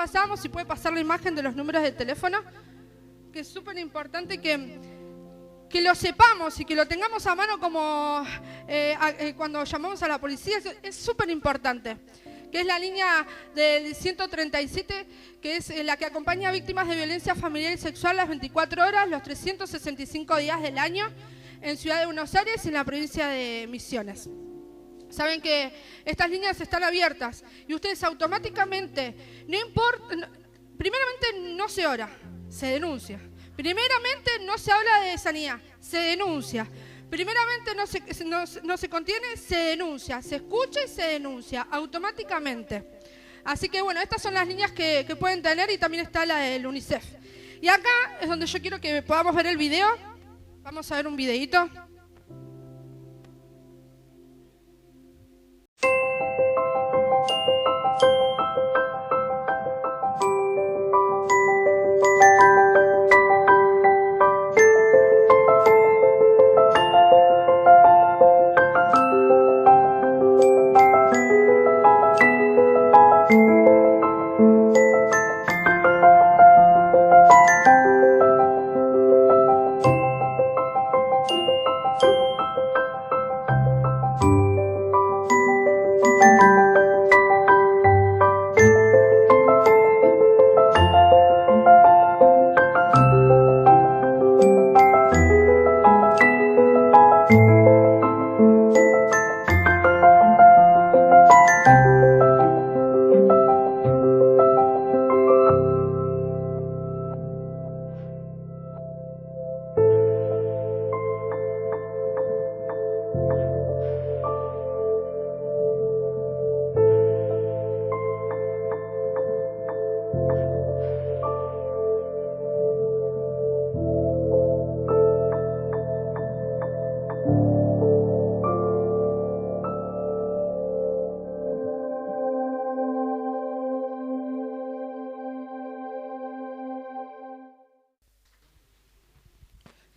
pasábamos, si puede pasar la imagen de los números de teléfono, que es súper importante que lo sepamos y que lo tengamos a mano como cuando llamamos a la policía, es súper importante. Que es la línea del 137, que es la que acompaña a víctimas de violencia familiar y sexual las 24 horas, los 365 días del año, en Ciudad de Buenos Aires y en la provincia de Misiones. Saben que estas líneas están abiertas y ustedes automáticamente, no importa, primeramente no se ora, se denuncia. Primeramente no se habla de sanidad, se denuncia. Primeramente no se contiene, se denuncia, se escucha y se denuncia automáticamente. Así que bueno, estas son las líneas que pueden tener y también está la del UNICEF. Y acá es donde yo quiero que podamos ver el video. Vamos a ver un videíto.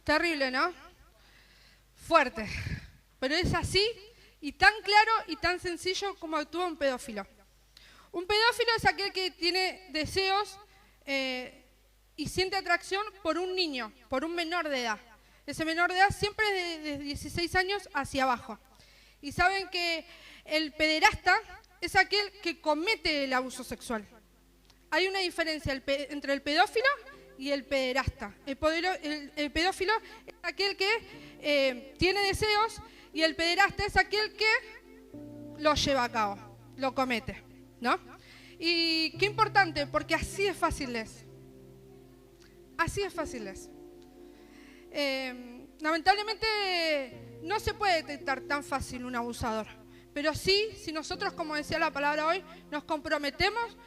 Terrible, ¿no? Fuerte. Pero es así y tan claro y tan sencillo como actúa un pedófilo. Un pedófilo es aquel que tiene deseos y siente atracción por un niño, por un menor de edad. Ese menor de edad siempre es de 16 años hacia abajo. Y saben que el pederasta es aquel que comete el abuso sexual. Hay una diferencia entre el pedófilo y el pederasta. El pedófilo es aquel que tiene deseos y el pederasta es aquel que lo lleva a cabo, lo comete, ¿no? Y qué importante, porque así de fácil es. Así de fácil es. Lamentablemente no se puede detectar tan fácil un abusador, pero sí, si nosotros, como decía la palabra hoy, nos comprometemos,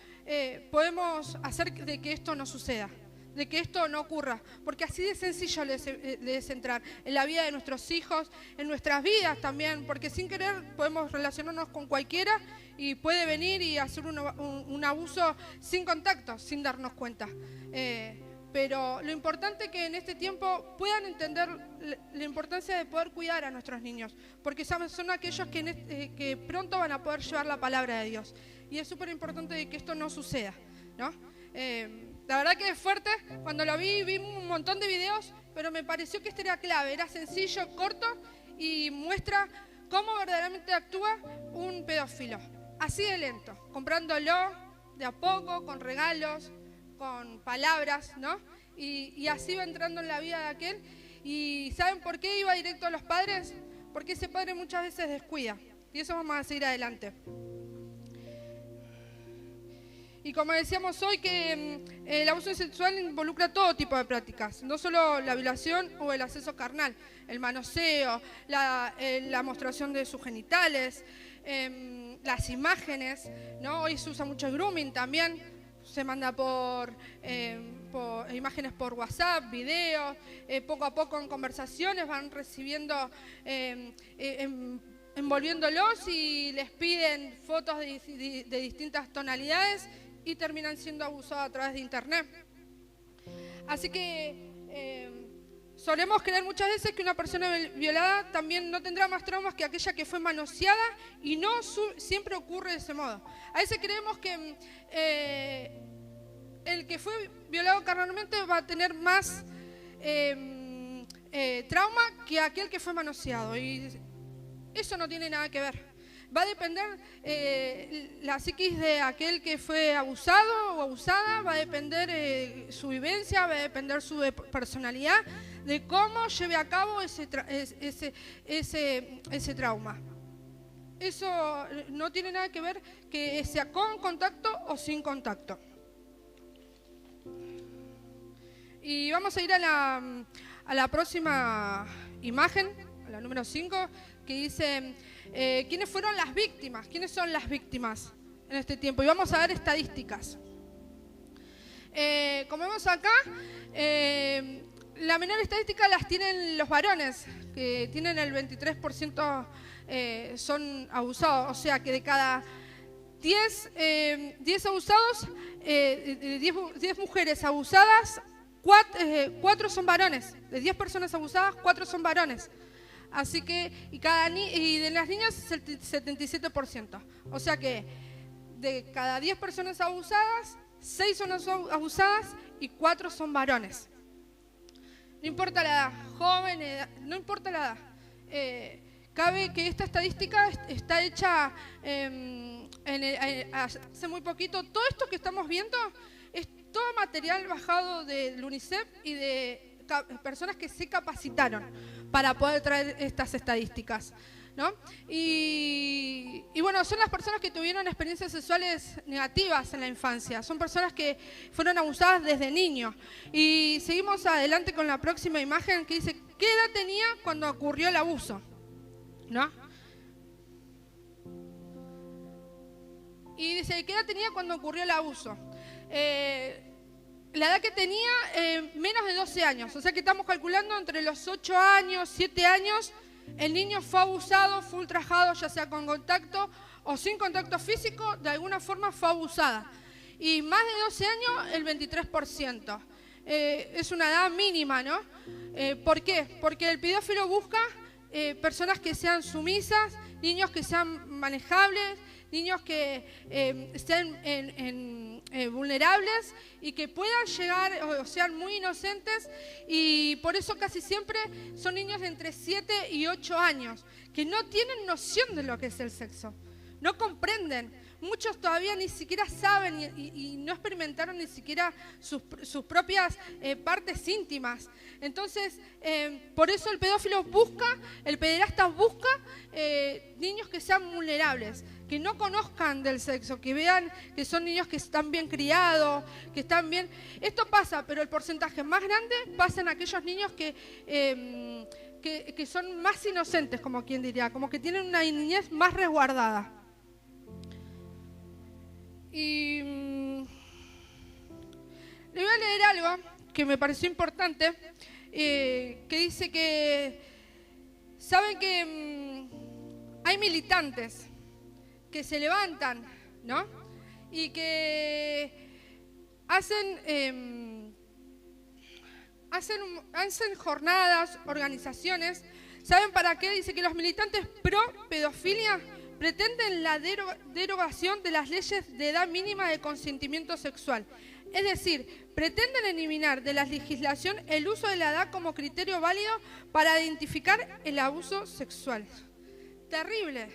podemos hacer de que esto no suceda, de que esto no ocurra, porque así de sencillo es entrar en la vida de nuestros hijos, en nuestras vidas también, porque sin querer podemos relacionarnos con cualquiera y puede venir y hacer un abuso sin contacto, sin darnos cuenta. Pero lo importante es que en este tiempo puedan entender la importancia de poder cuidar a nuestros niños, porque son aquellos que pronto van a poder llevar la palabra de Dios. Y es súper importante que esto no suceda, ¿no? La verdad que es fuerte, cuando lo vi un montón de videos, pero me pareció que este era clave, era sencillo, corto y muestra cómo verdaderamente actúa un pedófilo. Así de lento, comprándolo de a poco, con regalos, con palabras, ¿no? Y así va entrando en la vida de aquel. ¿Y saben por qué iba directo a los padres? Porque ese padre muchas veces descuida. Y eso vamos a seguir adelante. Y como decíamos hoy, que el abuso sexual involucra todo tipo de prácticas, no solo la violación o el acceso carnal, el manoseo, la mostración de sus genitales, las imágenes, ¿no? Hoy se usa mucho el grooming también, se manda por imágenes por WhatsApp, videos, poco a poco en conversaciones van recibiendo, envolviéndolos y les piden fotos de distintas tonalidades y terminan siendo abusados a través de internet. Así que solemos creer muchas veces que una persona violada también no tendrá más traumas que aquella que fue manoseada, y no siempre ocurre de ese modo. A veces creemos que el que fue violado carnalmente va a tener más trauma que aquel que fue manoseado. Y eso no tiene nada que ver. Va a depender la psiquis de aquel que fue abusado o abusada, va a depender su vivencia, va a depender su personalidad, de cómo lleve a cabo ese trauma. Eso no tiene nada que ver que sea con contacto o sin contacto. Y vamos a ir a la próxima imagen, a la número 5, que dice, ¿quiénes fueron las víctimas? ¿Quiénes son las víctimas en este tiempo? Y vamos a ver estadísticas. Como vemos acá, la menor estadística las tienen los varones, que tienen el 23% son abusados. O sea que de cada 10 abusados, 10 mujeres abusadas, 4 son varones. De 10 personas abusadas, 4 son varones. Así que, y de las niñas es el 77%. O sea que de cada 10 personas abusadas, 6 son abusadas y 4 son varones. No importa la edad, joven, no importa la edad. Cabe que esta estadística está hecha hace muy poquito. Todo esto que estamos viendo es todo material bajado del UNICEF y de personas que se capacitaron para poder traer estas estadísticas, ¿no? Y bueno, son las personas que tuvieron experiencias sexuales negativas en la infancia, son personas que fueron abusadas desde niños. Y seguimos adelante con la próxima imagen que dice, ¿qué edad tenía cuando ocurrió el abuso? ¿No? Y dice, ¿qué edad tenía cuando ocurrió el abuso? La edad que tenía, menos de 12 años. O sea que estamos calculando entre los 8 años, 7 años, el niño fue abusado, fue ultrajado, ya sea con contacto o sin contacto físico, de alguna forma fue abusada. Y más de 12 años, el 23%. Es una edad mínima, ¿no? ¿Por qué? Porque el pedófilo busca personas que sean sumisas, niños que sean manejables, niños que estén vulnerables y que puedan llegar o sean muy inocentes, y por eso casi siempre son niños de entre 7 y 8 años, que no tienen noción de lo que es el sexo, no comprenden. Muchos todavía ni siquiera saben y no experimentaron ni siquiera sus propias partes íntimas. Entonces, por eso el pedófilo el pederasta busca niños que sean vulnerables, que no conozcan del sexo, que vean que son niños que están bien criados, que están bien. Esto pasa, pero el porcentaje más grande pasa en aquellos niños que son más inocentes, como quien diría, como que tienen una niñez más resguardada. Y le voy a leer algo que me pareció importante, que dice que, saben que hay militantes que se levantan, ¿no? Y que hacen jornadas, organizaciones. ¿Saben para qué? Dice que los militantes pro pedofilia pretenden la derogación de las leyes de edad mínima de consentimiento sexual. Es decir, pretenden eliminar de la legislación el uso de la edad como criterio válido para identificar el abuso sexual. Terrible.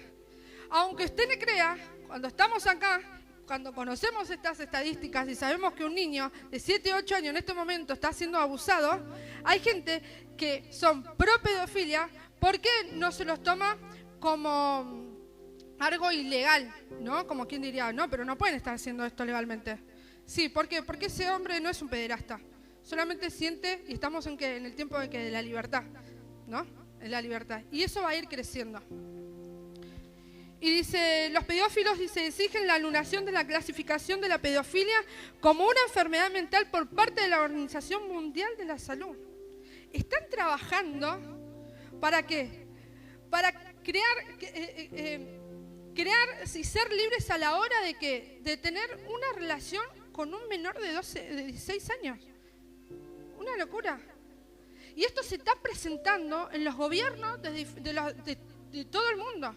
Aunque usted me crea, cuando estamos acá, cuando conocemos estas estadísticas y sabemos que un niño de 7 o 8 años en este momento está siendo abusado, hay gente que son pro pedofilia porque no se los toma como algo ilegal, ¿no? Como quien diría, no, pero no pueden estar haciendo esto legalmente. Sí, ¿por qué? Porque ese hombre no es un pederasta. Solamente siente, y estamos en el tiempo de la libertad, ¿no? En la libertad. Y eso va a ir creciendo. Y dice, los pedófilos exigen la anulación de la clasificación de la pedofilia como una enfermedad mental por parte de la Organización Mundial de la Salud. Están trabajando ¿para qué? Para crear y ser libres a la hora de tener una relación con un menor de 16 años. Una locura. Y esto se está presentando en los gobiernos de todo el mundo.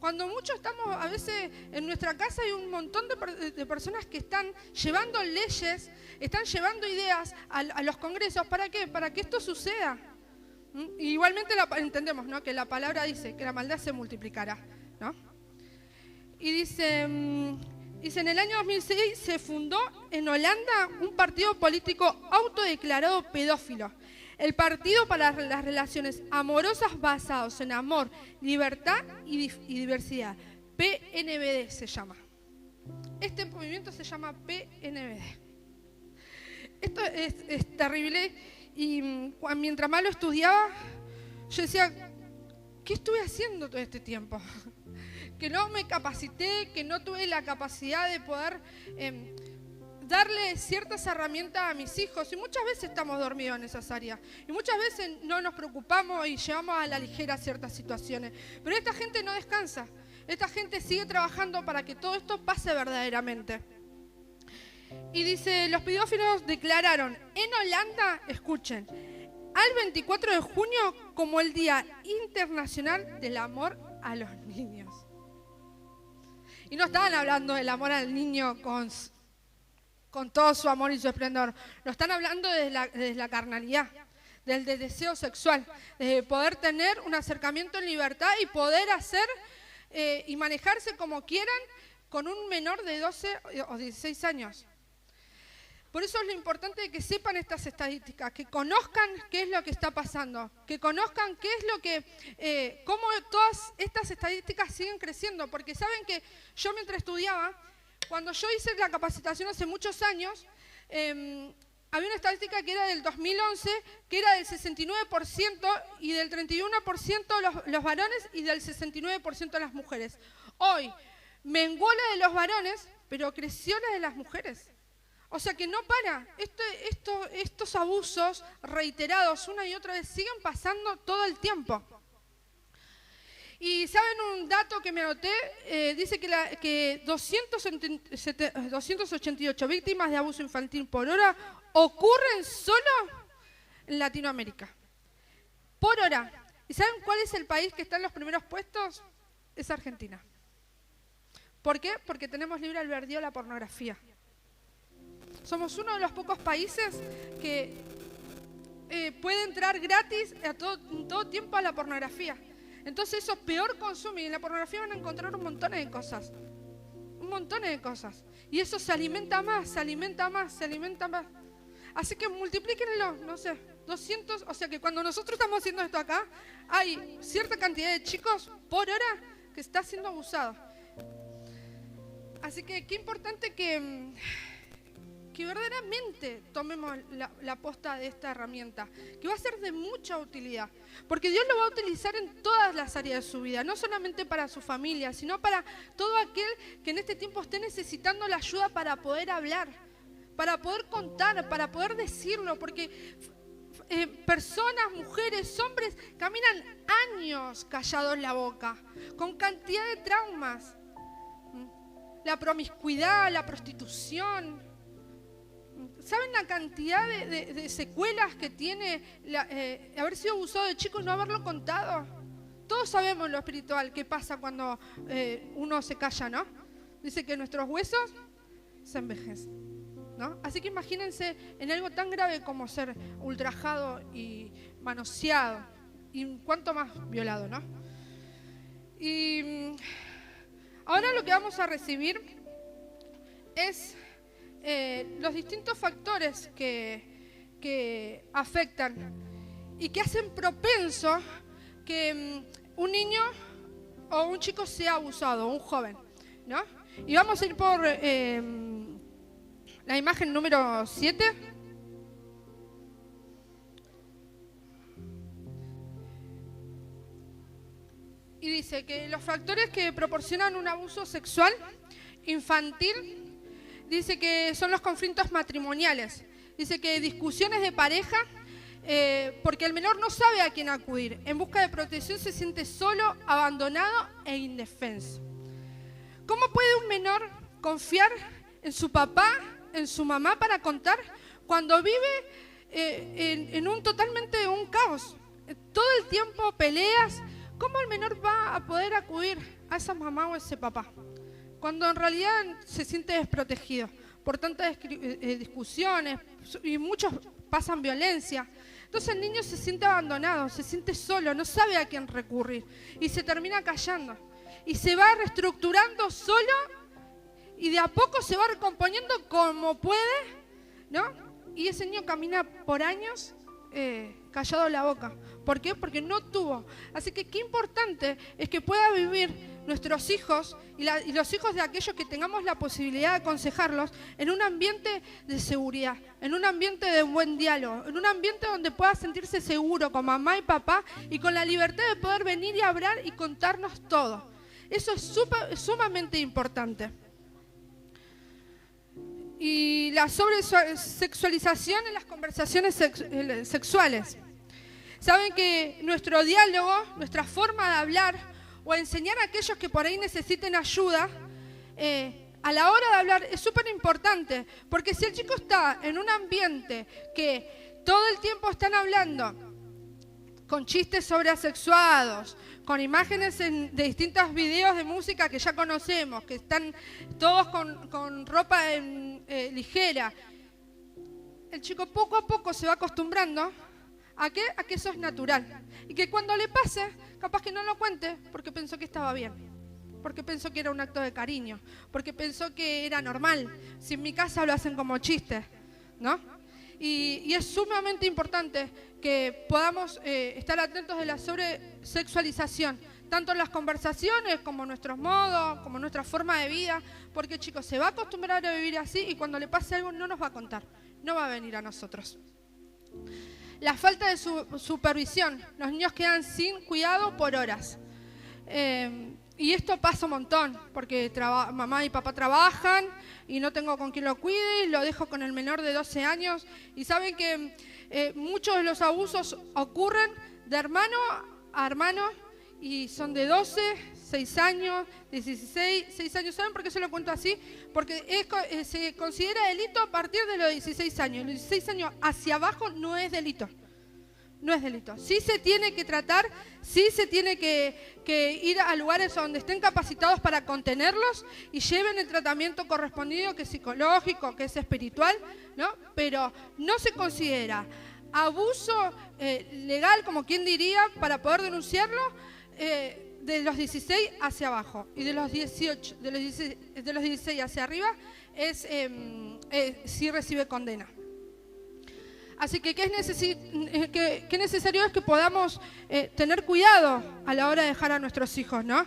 Cuando muchos estamos, a veces en nuestra casa hay un montón de personas que están llevando leyes, están llevando ideas a los congresos. ¿Para qué? Para que esto suceda. Y igualmente entendemos, ¿no?, que la palabra dice que la maldad se multiplicará, ¿no? Y dice, en el año 2006 se fundó en Holanda un partido político autodeclarado pedófilo. El Partido para las Relaciones Amorosas Basados en Amor, Libertad y Diversidad. PNBD se llama. Este movimiento se llama PNBD. Esto es terrible y mientras más lo estudiaba, yo decía, ¿qué estuve haciendo todo este tiempo? Que no me capacité, que no tuve la capacidad de poder darle ciertas herramientas a mis hijos, y muchas veces estamos dormidos en esas áreas, y muchas veces no nos preocupamos y llevamos a la ligera ciertas situaciones, pero esta gente no descansa, esta gente sigue trabajando para que todo esto pase verdaderamente. Y dice, los pedófilos declararon en Holanda, escuchen, al 24 de junio como el Día Internacional del Amor a los Niños. Y no estaban hablando del amor al niño con todo su amor y su esplendor. Lo están hablando desde la carnalidad, del deseo sexual, de poder tener un acercamiento en libertad y poder hacer y manejarse como quieran con un menor de 12 o 16 años. Por eso es lo importante que sepan estas estadísticas, que conozcan qué es lo que está pasando, que conozcan qué es lo que, cómo todas estas estadísticas siguen creciendo, porque saben que yo mientras estudiaba, cuando yo hice la capacitación hace muchos años, había una estadística que era del 2011, que era del 69% y del 31% los varones y del 69% las mujeres. Hoy menguó la de los varones, pero creció la de las mujeres. O sea que no para. Estos abusos reiterados una y otra vez siguen pasando todo el tiempo. Y ¿saben un dato que me anoté? Dice que 288 víctimas de abuso infantil por hora ocurren solo en Latinoamérica. Por hora. ¿Y saben cuál es el país que está en los primeros puestos? Es Argentina. ¿Por qué? Porque tenemos libre albedrío la pornografía. Somos uno de los pocos países que puede entrar gratis todo tiempo a la pornografía. Entonces eso es peor consumo, y en la pornografía van a encontrar un montón de cosas. Un montón de cosas. Y eso se alimenta más, se alimenta más, se alimenta más. Así que multiplíquenlo, no sé, 200, o sea que cuando nosotros estamos haciendo esto acá, hay cierta cantidad de chicos por hora que está siendo abusado. Así que qué importante que verdaderamente tomemos la posta de esta herramienta, que va a ser de mucha utilidad, porque Dios lo va a utilizar en todas las áreas de su vida, no solamente para su familia, sino para todo aquel que en este tiempo esté necesitando la ayuda para poder hablar, para poder contar, para poder decirlo, porque personas, mujeres, hombres, caminan años callados la boca, con cantidad de traumas, la promiscuidad, la prostitución. ¿Saben la cantidad de secuelas que tiene haber sido abusado de chicos y no haberlo contado? Todos sabemos lo espiritual, qué pasa cuando uno se calla, ¿no? Dice que nuestros huesos se envejecen, ¿no? Así que imagínense en algo tan grave como ser ultrajado y manoseado, y cuánto más violado, ¿no? Y ahora lo que vamos a recibir es los distintos factores que afectan y que hacen propenso que un niño o un chico sea abusado, un joven, ¿no? Y vamos a ir por la imagen número 7. Y dice que los factores que proporcionan un abuso sexual infantil, dice que son los conflictos matrimoniales, dice que discusiones de pareja, porque el menor no sabe a quién acudir, en busca de protección se siente solo, abandonado e indefenso. ¿Cómo puede un menor confiar en su papá, en su mamá para contar cuando vive en totalmente un caos? Todo el tiempo peleas ¿cómo el menor va a poder acudir a esa mamá o ese papá? Cuando en realidad se siente desprotegido por tantas discusiones y muchos pasan violencia. Entonces el niño se siente abandonado, se siente solo, no sabe a quién recurrir y se termina callando. Y se va reestructurando solo y de a poco se va recomponiendo como puede, ¿no? Y ese niño camina por años callado la boca. ¿Por qué? Porque no tuvo. Así que qué importante es que pueda vivir nuestros hijos y los hijos de aquellos que tengamos la posibilidad de aconsejarlos en un ambiente de seguridad, en un ambiente de buen diálogo, en un ambiente donde pueda sentirse seguro con mamá y papá y con la libertad de poder venir y hablar y contarnos todo. Eso es sumamente importante. Y la sobresexualización en las conversaciones sexuales. Saben que nuestro diálogo, nuestra forma de hablar o enseñar a aquellos que por ahí necesiten ayuda, a la hora de hablar es súper importante, porque si el chico está en un ambiente que todo el tiempo están hablando con chistes sobreasexuados, con imágenes de distintos videos de música que ya conocemos, que están todos con ropa ligera, el chico poco a poco se va acostumbrando ¿a qué? A que eso es natural. Y que cuando le pase, capaz que no lo cuente porque pensó que estaba bien. Porque pensó que era un acto de cariño. Porque pensó que era normal. Si en mi casa lo hacen como chiste, ¿no? Y es sumamente importante que podamos estar atentos de la sobresexualización. Tanto en las conversaciones como nuestros modos, como nuestra forma de vida. Porque, chicos, se va a acostumbrar a vivir así y cuando le pase algo no nos va a contar. No va a venir a nosotros. La falta de supervisión. Los niños quedan sin cuidado por horas. Y esto pasa un montón, porque mamá y papá trabajan y no tengo con quién lo cuide, y lo dejo con el menor de 12 años. Y saben que muchos de los abusos ocurren de hermano a hermano y son de 12, 6 años, 16, 6 años. ¿Saben por qué se lo cuento así? Porque se considera delito a partir de los 16 años. Los 16 años hacia abajo no es delito. No es delito. Sí se tiene que tratar, sí se tiene que ir a lugares donde estén capacitados para contenerlos y lleven el tratamiento correspondido, que es psicológico, que es espiritual, ¿no? Pero no se considera abuso legal, como quien diría, para poder denunciarlo, de los 16 hacia abajo, y de los 18, de los 16 hacia arriba sí recibe condena. Así que qué necesario es que podamos tener cuidado a la hora de dejar a nuestros hijos, ¿no?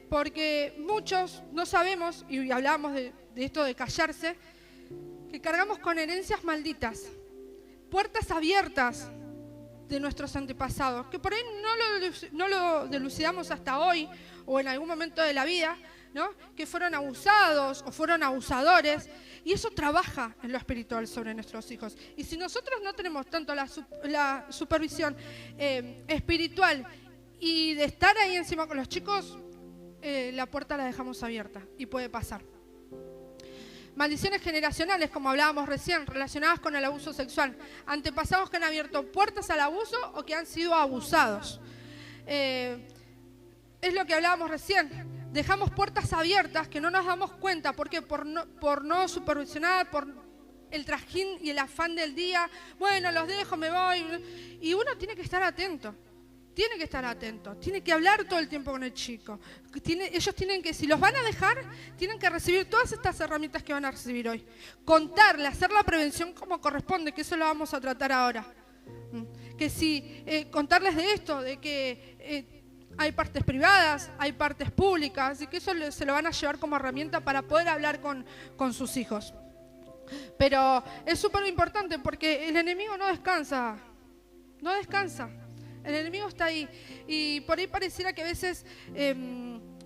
Porque muchos no sabemos, y hablábamos de esto de callarse, que cargamos con herencias malditas, puertas abiertas de nuestros antepasados, que por ahí no lo dilucidamos hasta hoy o en algún momento de la vida, ¿no? Que fueron abusados o fueron abusadores, y eso trabaja en lo espiritual sobre nuestros hijos. Y si nosotros no tenemos tanto la supervisión espiritual y de estar ahí encima con los chicos, la puerta la dejamos abierta y puede pasar. Maldiciones generacionales, como hablábamos recién, relacionadas con el abuso sexual. Antepasados que han abierto puertas al abuso o que han sido abusados. Es lo que hablábamos recién. Dejamos puertas abiertas que no nos damos cuenta. ¿Por qué? Por no supervisionar, por el trajín y el afán del día. Bueno, los dejo, me voy. Y uno tiene que estar atento. Tiene que estar atento, tiene que hablar todo el tiempo con el chico. Ellos tienen que, si los van a dejar, tienen que recibir todas estas herramientas que van a recibir hoy. Contarle, hacer la prevención como corresponde, que eso lo vamos a tratar ahora. Que si contarles de esto, de que hay partes privadas, hay partes públicas, y que eso se lo van a llevar como herramienta para poder hablar con sus hijos. Pero es súper importante porque el enemigo no descansa, no descansa. El enemigo está ahí y por ahí pareciera que a veces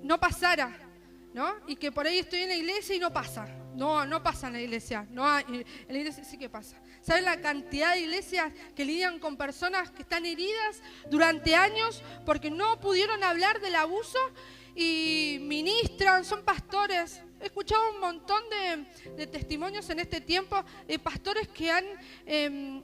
no pasara, ¿no? Y que por ahí estoy en la iglesia y no pasa. No pasa en la iglesia. En la iglesia sí que pasa. ¿Saben la cantidad de iglesias que lidian con personas que están heridas durante años porque no pudieron hablar del abuso y ministran, son pastores, He escuchado un montón de testimonios en este tiempo de pastores que han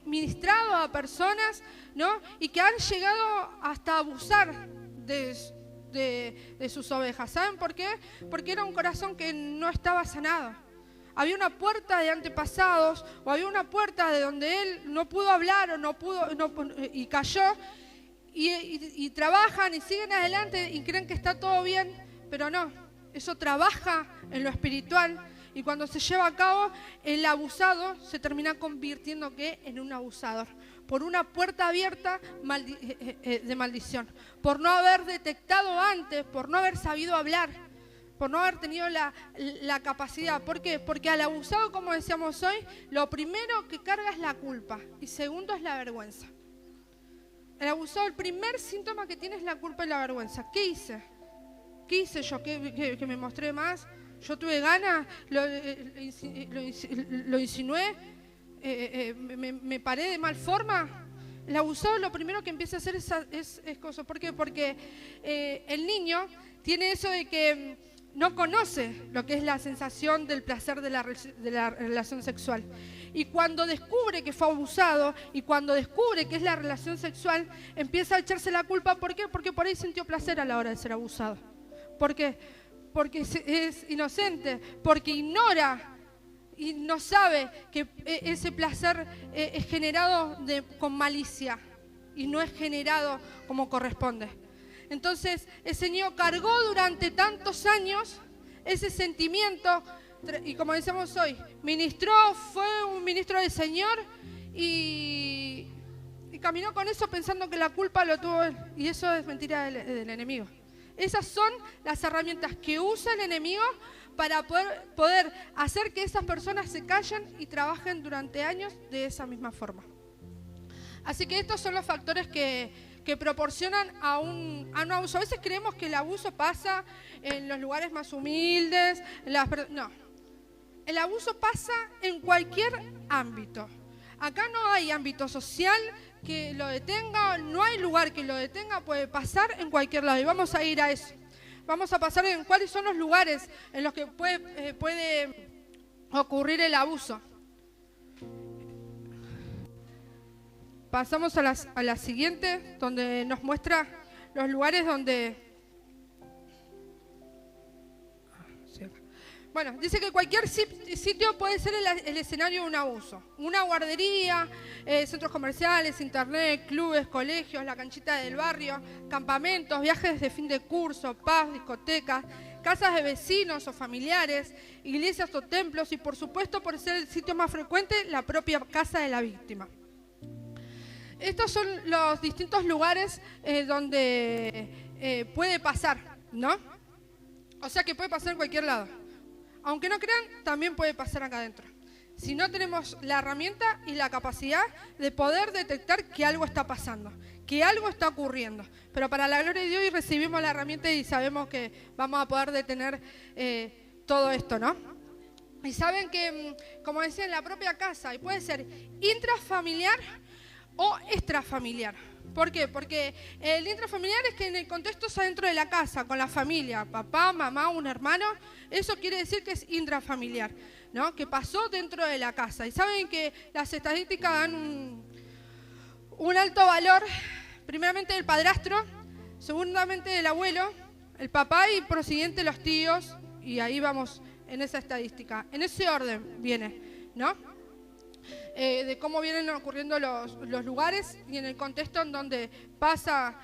ministrado a personas, ¿no? Y que han llegado hasta abusar de sus ovejas. ¿Saben por qué? Porque era un corazón que no estaba sanado. Había una puerta de antepasados, o había una puerta de donde él no pudo hablar y cayó, y trabajan y siguen adelante y creen que está todo bien, pero no, eso trabaja en lo espiritual, y cuando se lleva a cabo, el abusado se termina convirtiendo en un abusador, por una puerta abierta de maldición, por no haber detectado antes, por no haber sabido hablar, por no haber tenido la capacidad. ¿Por qué? Porque al abusado, como decíamos hoy, lo primero que carga es la culpa y segundo es la vergüenza. El abusado, el primer síntoma que tiene es la culpa y la vergüenza. ¿Qué hice? ¿Qué hice yo? ¿Que me mostré más? ¿Yo tuve ganas? ¿Lo insinué? ¿Me paré de mal forma? El abusado lo primero que empieza a hacer es cosa. ¿Por qué? Porque el niño tiene eso de que no conoce lo que es la sensación del placer de la relación sexual. Y cuando descubre que fue abusado y cuando descubre que es la relación sexual, empieza a echarse la culpa. ¿Por qué? Porque por ahí sintió placer a la hora de ser abusado. ¿Por qué? Porque es inocente, porque ignora y no sabe que ese placer es generado con malicia y no es generado como corresponde. Entonces, el Señor cargó durante tantos años ese sentimiento y, como decíamos hoy, fue un ministro del Señor y caminó con eso pensando que la culpa lo tuvo él. Y eso es mentira del enemigo. Esas son las herramientas que usa el enemigo para poder hacer que esas personas se callen y trabajen durante años de esa misma forma. Así que estos son los factores que proporcionan a un abuso. A veces creemos que el abuso pasa en los lugares más humildes. No. El abuso pasa en cualquier ámbito. Acá no hay ámbito social que lo detenga, no hay lugar que lo detenga, puede pasar en cualquier lado. Y vamos a ir a eso. Vamos a pasar en cuáles son los lugares en los que puede ocurrir el abuso. Pasamos a la siguiente, donde nos muestra los lugares donde... Bueno, dice que cualquier sitio puede ser el escenario de un abuso. Una guardería, centros comerciales, internet, clubes, colegios, la canchita del barrio, campamentos, viajes de fin de curso, pubs, discotecas, casas de vecinos o familiares, iglesias o templos y, por supuesto, por ser el sitio más frecuente, la propia casa de la víctima. Estos son los distintos lugares donde puede pasar, ¿no? O sea que puede pasar en cualquier lado. Aunque no crean, también puede pasar acá adentro. Si no tenemos la herramienta y la capacidad de poder detectar que algo está pasando, que algo está ocurriendo. Pero para la gloria de Dios recibimos la herramienta y sabemos que vamos a poder detener todo esto, ¿no? Y saben que, como decía, en la propia casa, y puede ser intrafamiliar o extrafamiliar. ¿Por qué? Porque el intrafamiliar es que en el contexto está dentro de la casa, con la familia, papá, mamá, un hermano. Eso quiere decir que es intrafamiliar, ¿no? Que pasó dentro de la casa. Y saben que las estadísticas dan un alto valor, primeramente del padrastro, segundamente del abuelo, el papá y por siguiente los tíos. Y ahí vamos en esa estadística. En ese orden viene, ¿no? De cómo vienen ocurriendo los lugares y en el contexto en donde pasa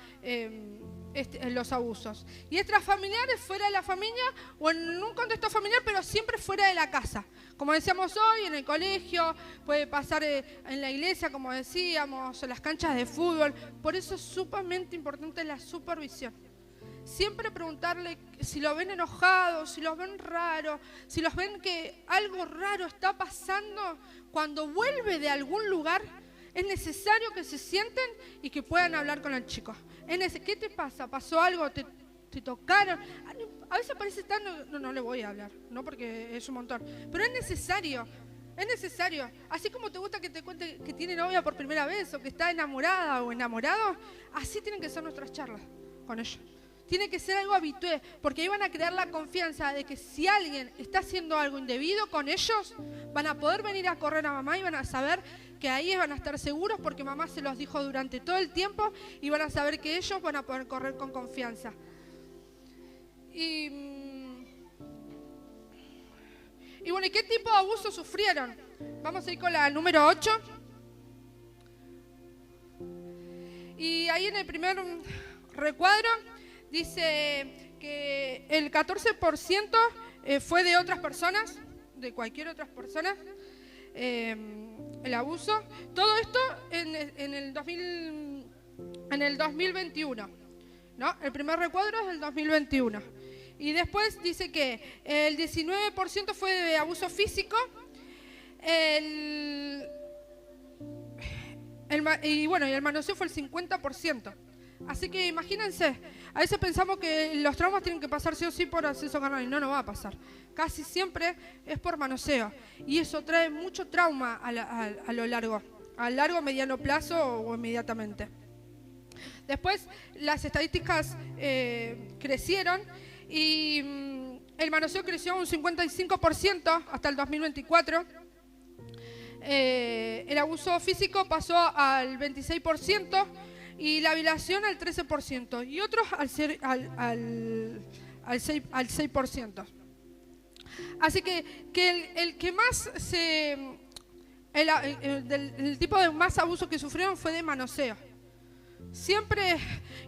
los abusos. Y extrafamiliares fuera de la familia o en un contexto familiar, pero siempre fuera de la casa. Como decíamos hoy, en el colegio, puede pasar en la iglesia, como decíamos, en las canchas de fútbol. Por eso es sumamente importante la supervisión. Siempre preguntarle si lo ven enojado, si los ven raro, si los ven que algo raro está pasando. Cuando vuelve de algún lugar, es necesario que se sienten y que puedan hablar con el chico. ¿Qué te pasa? ¿Pasó algo? ¿Te tocaron? A veces parece tan... No le voy a hablar, no porque es un montón. Pero es necesario. Es necesario. Así como te gusta que te cuente que tiene novia por primera vez o que está enamorada o enamorado, así tienen que ser nuestras charlas con ellos. tiene que ser algo habitué, porque ahí van a crear la confianza de que si alguien está haciendo algo indebido con ellos, van a poder venir a correr a mamá y van a saber que ahí van a estar seguros porque mamá se los dijo durante todo el tiempo y van a saber que ellos van a poder correr con confianza. Y bueno, ¿y qué tipo de abuso sufrieron? Vamos a ir con la número 8. Y ahí en el primer recuadro dice que el 14% fue de otras personas, de cualquier otra persona, el abuso. Todo esto en el 2021, ¿no? El primer recuadro es del 2021. Y después dice que el 19% fue de abuso físico, y el manoseo fue el 50%. Así que imagínense, a veces pensamos que los traumas tienen que pasar sí o sí por acceso carnal y no va a pasar. Casi siempre es por manoseo y eso trae mucho trauma a largo, mediano plazo o inmediatamente. Después las estadísticas crecieron y el manoseo creció un 55% hasta el 2024. El abuso físico pasó al 26% y la violación al 13% y otros al 6%. Así que el que más el tipo de más abuso que sufrieron fue de manoseo. Siempre,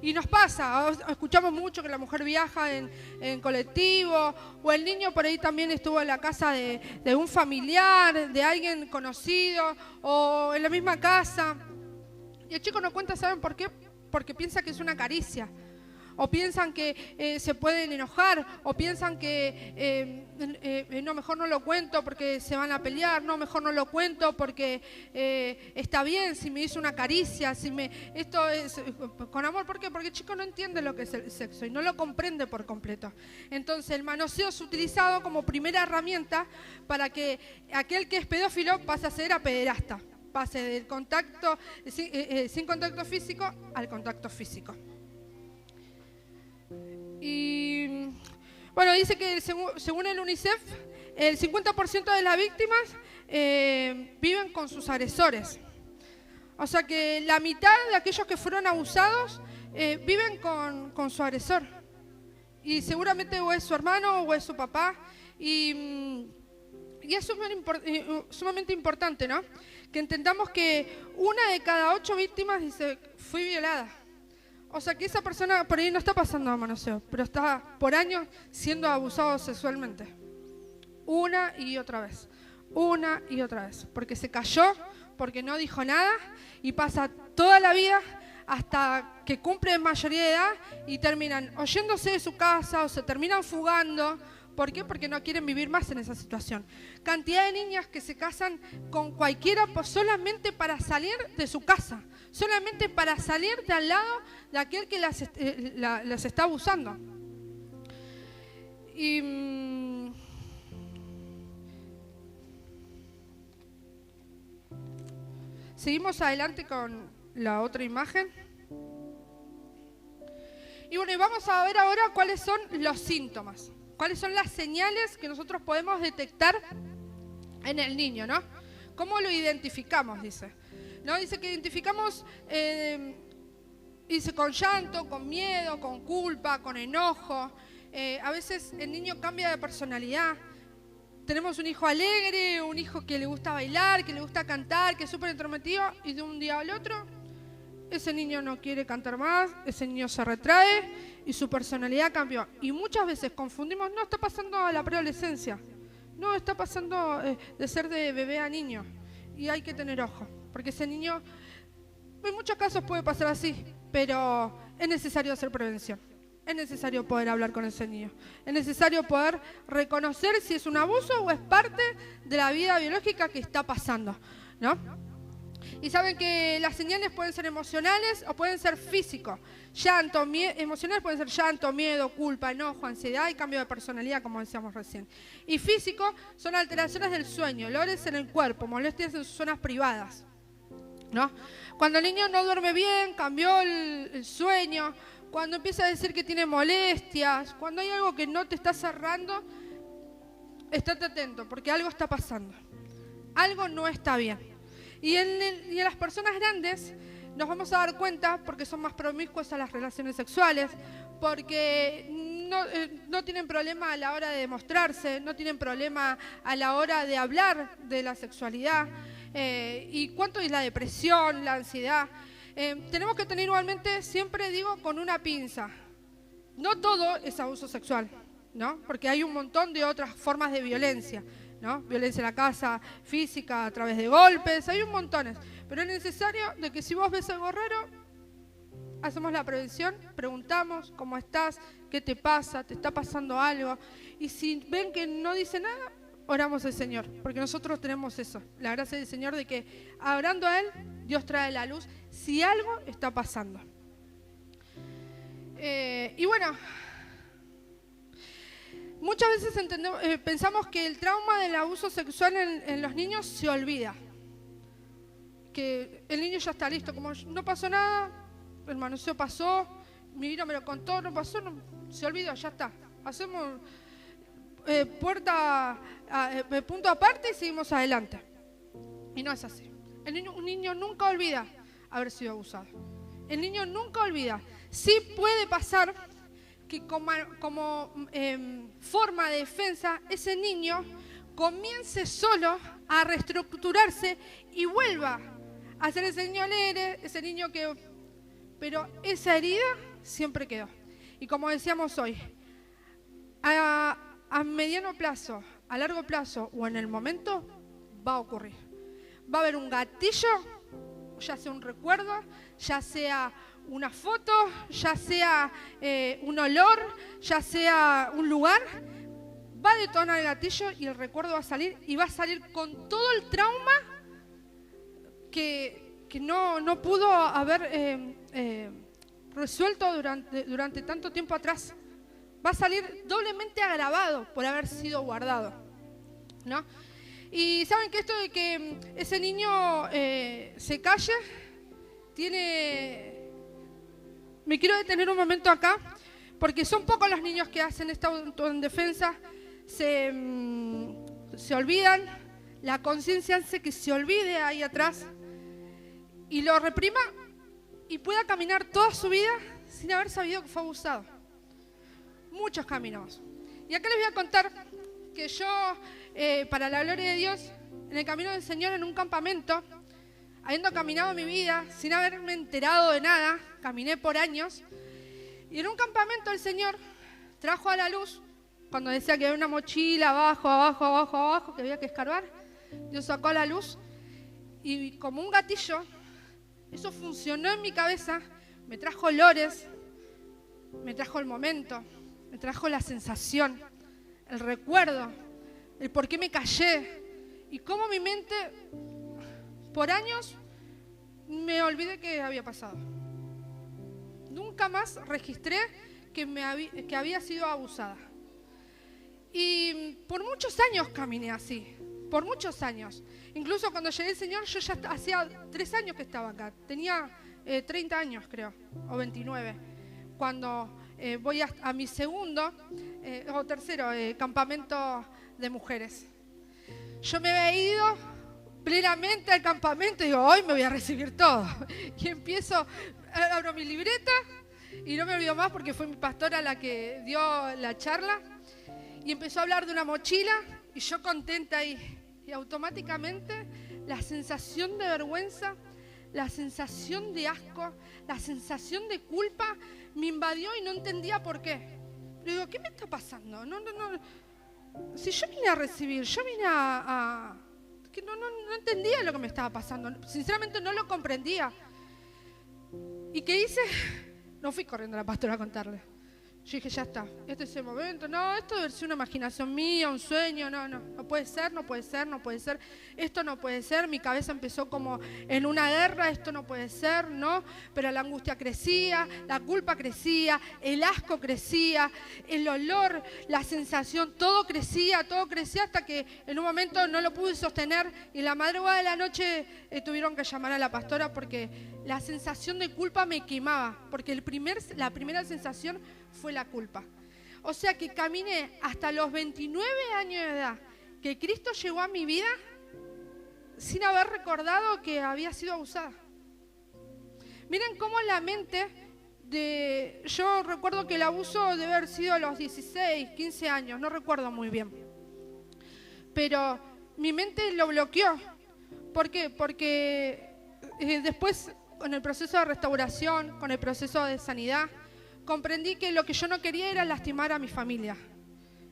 y nos pasa, escuchamos mucho que la mujer viaja en colectivo, o el niño por ahí también estuvo en la casa de un familiar, de alguien conocido, o en la misma casa. Y el chico no cuenta, ¿saben por qué? Porque piensa que es una caricia. O piensan que se pueden enojar, o piensan que no, mejor no lo cuento porque se van a pelear, no, mejor no lo cuento porque está bien si me hizo una caricia, esto es con amor. ¿Por qué? Porque el chico no entiende lo que es el sexo y no lo comprende por completo. Entonces el manoseo es utilizado como primera herramienta para que aquel que es pedófilo pase a ser pederasta, pase del contacto sin contacto físico al contacto físico. Y bueno, dice que según el UNICEF, el 50% de las víctimas viven con sus agresores. O sea que la mitad de aquellos que fueron abusados viven con su agresor. Y seguramente o es su hermano o es su papá. Y es sumamente importante, ¿no? Que entendamos que 1 de cada 8 víctimas dice, fui violada. O sea que esa persona por ahí no está pasando a manoseo, pero está por años siendo abusado sexualmente. Una y otra vez, porque se cayó, porque no dijo nada y pasa toda la vida hasta que cumple mayoría de edad y terminan o yéndose de su casa o se terminan fugando. ¿Por qué? Porque no quieren vivir más en esa situación. Cantidad de niñas que se casan con cualquiera solamente para salir de su casa, solamente para salir de al lado de aquel que las está abusando. Y seguimos adelante con la otra imagen. Y bueno, y vamos a ver ahora cuáles son los síntomas. ¿Cuáles son las señales que nosotros podemos detectar en el niño, ¿no? ¿Cómo lo identificamos? Dice. ¿No? Dice que identificamos, dice, con llanto, con miedo, con culpa, con enojo. A veces el niño cambia de personalidad. Tenemos un hijo alegre, un hijo que le gusta bailar, que le gusta cantar, que es súper entrometido, y de un día al otro, ese niño no quiere cantar más, ese niño se retrae y su personalidad cambió. Y muchas veces confundimos, no está pasando a la preadolescencia, no está pasando de ser de bebé a niño. Y hay que tener ojo, porque ese niño, en muchos casos puede pasar así, pero es necesario hacer prevención. Es necesario poder hablar con ese niño. Es necesario poder reconocer si es un abuso o es parte de la vida biológica que está pasando, ¿no? Y saben que las señales pueden ser emocionales o pueden ser físicos. Emocionales pueden ser llanto, miedo, culpa, enojo, ansiedad y cambio de personalidad, como decíamos recién. Y físico son alteraciones del sueño, dolores en el cuerpo, molestias en sus zonas privadas, ¿no? Cuando el niño no duerme bien, cambió el sueño, cuando empieza a decir que tiene molestias, cuando hay algo que no te está cerrando, estate atento, porque algo está pasando. Algo no está bien. Y en las personas grandes nos vamos a dar cuenta porque son más promiscuos a las relaciones sexuales, porque no tienen problema a la hora de demostrarse, no tienen problema a la hora de hablar de la sexualidad. Y cuánto es la depresión, la ansiedad. Tenemos que tener igualmente, siempre digo, con una pinza. No todo es abuso sexual, ¿no? Porque hay un montón de otras formas de violencia, ¿no? Violencia en la casa, física, a través de golpes, hay un montón. Pero es necesario de que si vos ves algo raro, hacemos la prevención, preguntamos cómo estás, qué te pasa, te está pasando algo. Y si ven que no dice nada, oramos al Señor, porque nosotros tenemos eso, la gracia del Señor de que orando a Él, Dios trae la luz si algo está pasando. Y bueno, muchas veces pensamos que el trauma del abuso sexual en los niños se olvida. Que el niño ya está listo, como no pasó nada, el manoseo pasó, mi vida me lo contó, no pasó, se olvidó, ya está. Hacemos punto aparte y seguimos adelante. Y no es así. Un niño nunca olvida haber sido abusado. El niño nunca olvida. Sí puede pasar que como forma de defensa, ese niño comience solo a reestructurarse y vuelva a ser ese niño alegre, ese niño que... Pero esa herida siempre quedó. Y como decíamos hoy, a mediano plazo, a largo plazo o en el momento, va a ocurrir. Va a haber un gatillo, ya sea un recuerdo, ya sea una foto, ya sea un olor, ya sea un lugar, va a detonar el gatillo y el recuerdo va a salir y va a salir con todo el trauma que no pudo haber resuelto durante tanto tiempo atrás. Va a salir doblemente agravado por haber sido guardado, ¿no? Y saben que esto de que ese niño se calle, me quiero detener un momento acá, porque son pocos los niños que hacen esta autodefensa, se olvidan, la conciencia hace que se olvide ahí atrás y lo reprima y pueda caminar toda su vida sin haber sabido que fue abusado. Muchos caminos. Y acá les voy a contar que yo, para la gloria de Dios, en el camino del Señor, en un campamento, habiendo caminado mi vida sin haberme enterado de nada, caminé por años, y en un campamento el Señor trajo a la luz, cuando decía que había una mochila abajo, que había que escarbar, Dios sacó a la luz, y como un gatillo, eso funcionó en mi cabeza, me trajo olores, me trajo el momento, me trajo la sensación, el recuerdo, el por qué me callé y cómo mi mente por años me olvidé que había pasado. Nunca más registré que había sido abusada. Y por muchos años caminé así, por muchos años. Incluso cuando llegué al Señor, yo ya hacía 3 años que estaba acá. Tenía 30 años, creo, o 29. Cuando voy a mi segundo o tercero campamento de mujeres. Yo me había ido plenamente al campamento y digo, hoy me voy a recibir todo. Y abro mi libreta y no me olvido más porque fue mi pastora la que dio la charla y empezó a hablar de una mochila y yo contenta ahí. Y automáticamente la sensación de vergüenza, la sensación de asco, la sensación de culpa me invadió y no entendía por qué. Le digo, ¿qué me está pasando? No. Si yo vine a recibir, yo vine que no entendía lo que me estaba pasando. Sinceramente no lo comprendía. ¿Y qué hice? No fui corriendo a la pastora a contarle. Yo dije, ya está, este es el momento. No, esto debe ser una imaginación mía, un sueño. No puede ser, no puede ser, no puede ser. Esto no puede ser. Mi cabeza empezó como en una guerra, esto no puede ser, ¿no? Pero la angustia crecía, la culpa crecía, el asco crecía, el olor, la sensación, todo crecía hasta que en un momento no lo pude sostener y en la madrugada de la noche tuvieron que llamar a la pastora porque la sensación de culpa me quemaba, porque la primera sensación fue la culpa. O sea que caminé hasta los 29 años de edad, que Cristo llegó a mi vida sin haber recordado que había sido abusada. Miren cómo la mente yo recuerdo que el abuso debe haber sido a los 16, 15 años, no recuerdo muy bien. Pero mi mente lo bloqueó. ¿Por qué? Porque después, con el proceso de restauración, con el proceso de sanidad, comprendí que lo que yo no quería era lastimar a mi familia.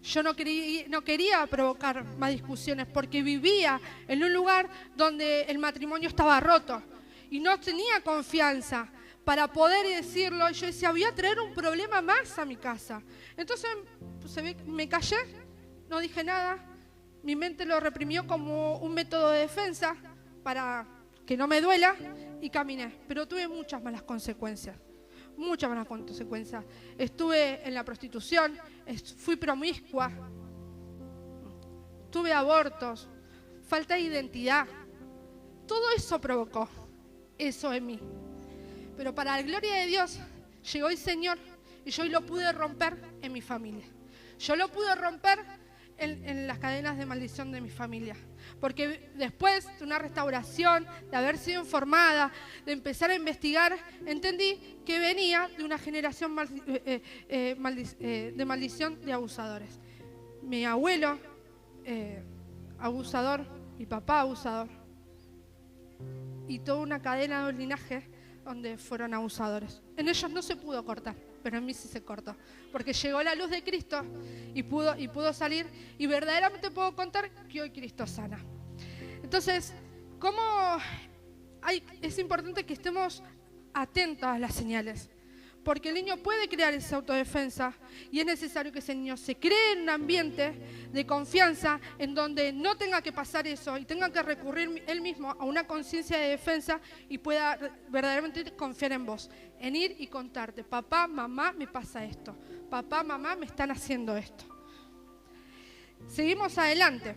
Yo no quería provocar más discusiones porque vivía en un lugar donde el matrimonio estaba roto y no tenía confianza para poder decirlo. Yo decía, voy a traer un problema más a mi casa. Entonces me callé, no dije nada. Mi mente lo reprimió como un método de defensa para que no me duela y caminé. Pero tuve muchas malas consecuencias. Muchas malas consecuencias. Estuve en la prostitución, fui promiscua, tuve abortos, falta de identidad. Todo eso provocó eso en mí. Pero para la gloria de Dios, llegó el Señor y yo lo pude romper en mi familia. Yo lo pude romper en las cadenas de maldición de mi familia. Porque después de una restauración, de haber sido informada, de empezar a investigar, entendí que venía de una generación de maldición de abusadores. Mi abuelo, abusador, mi papá abusador, y toda una cadena de linaje donde fueron abusadores. En ellos no se pudo cortar, pero en mí sí se cortó, porque llegó la luz de Cristo y pudo salir, y verdaderamente puedo contar que hoy Cristo sana. Entonces, es importante que estemos atentos a las señales, porque el niño puede crear esa autodefensa y es necesario que ese niño se cree en un ambiente de confianza en donde no tenga que pasar eso y tenga que recurrir él mismo a una conciencia de defensa y pueda verdaderamente confiar en vos, en ir y contarte, papá, mamá, me pasa esto, papá, mamá, me están haciendo esto. Seguimos adelante.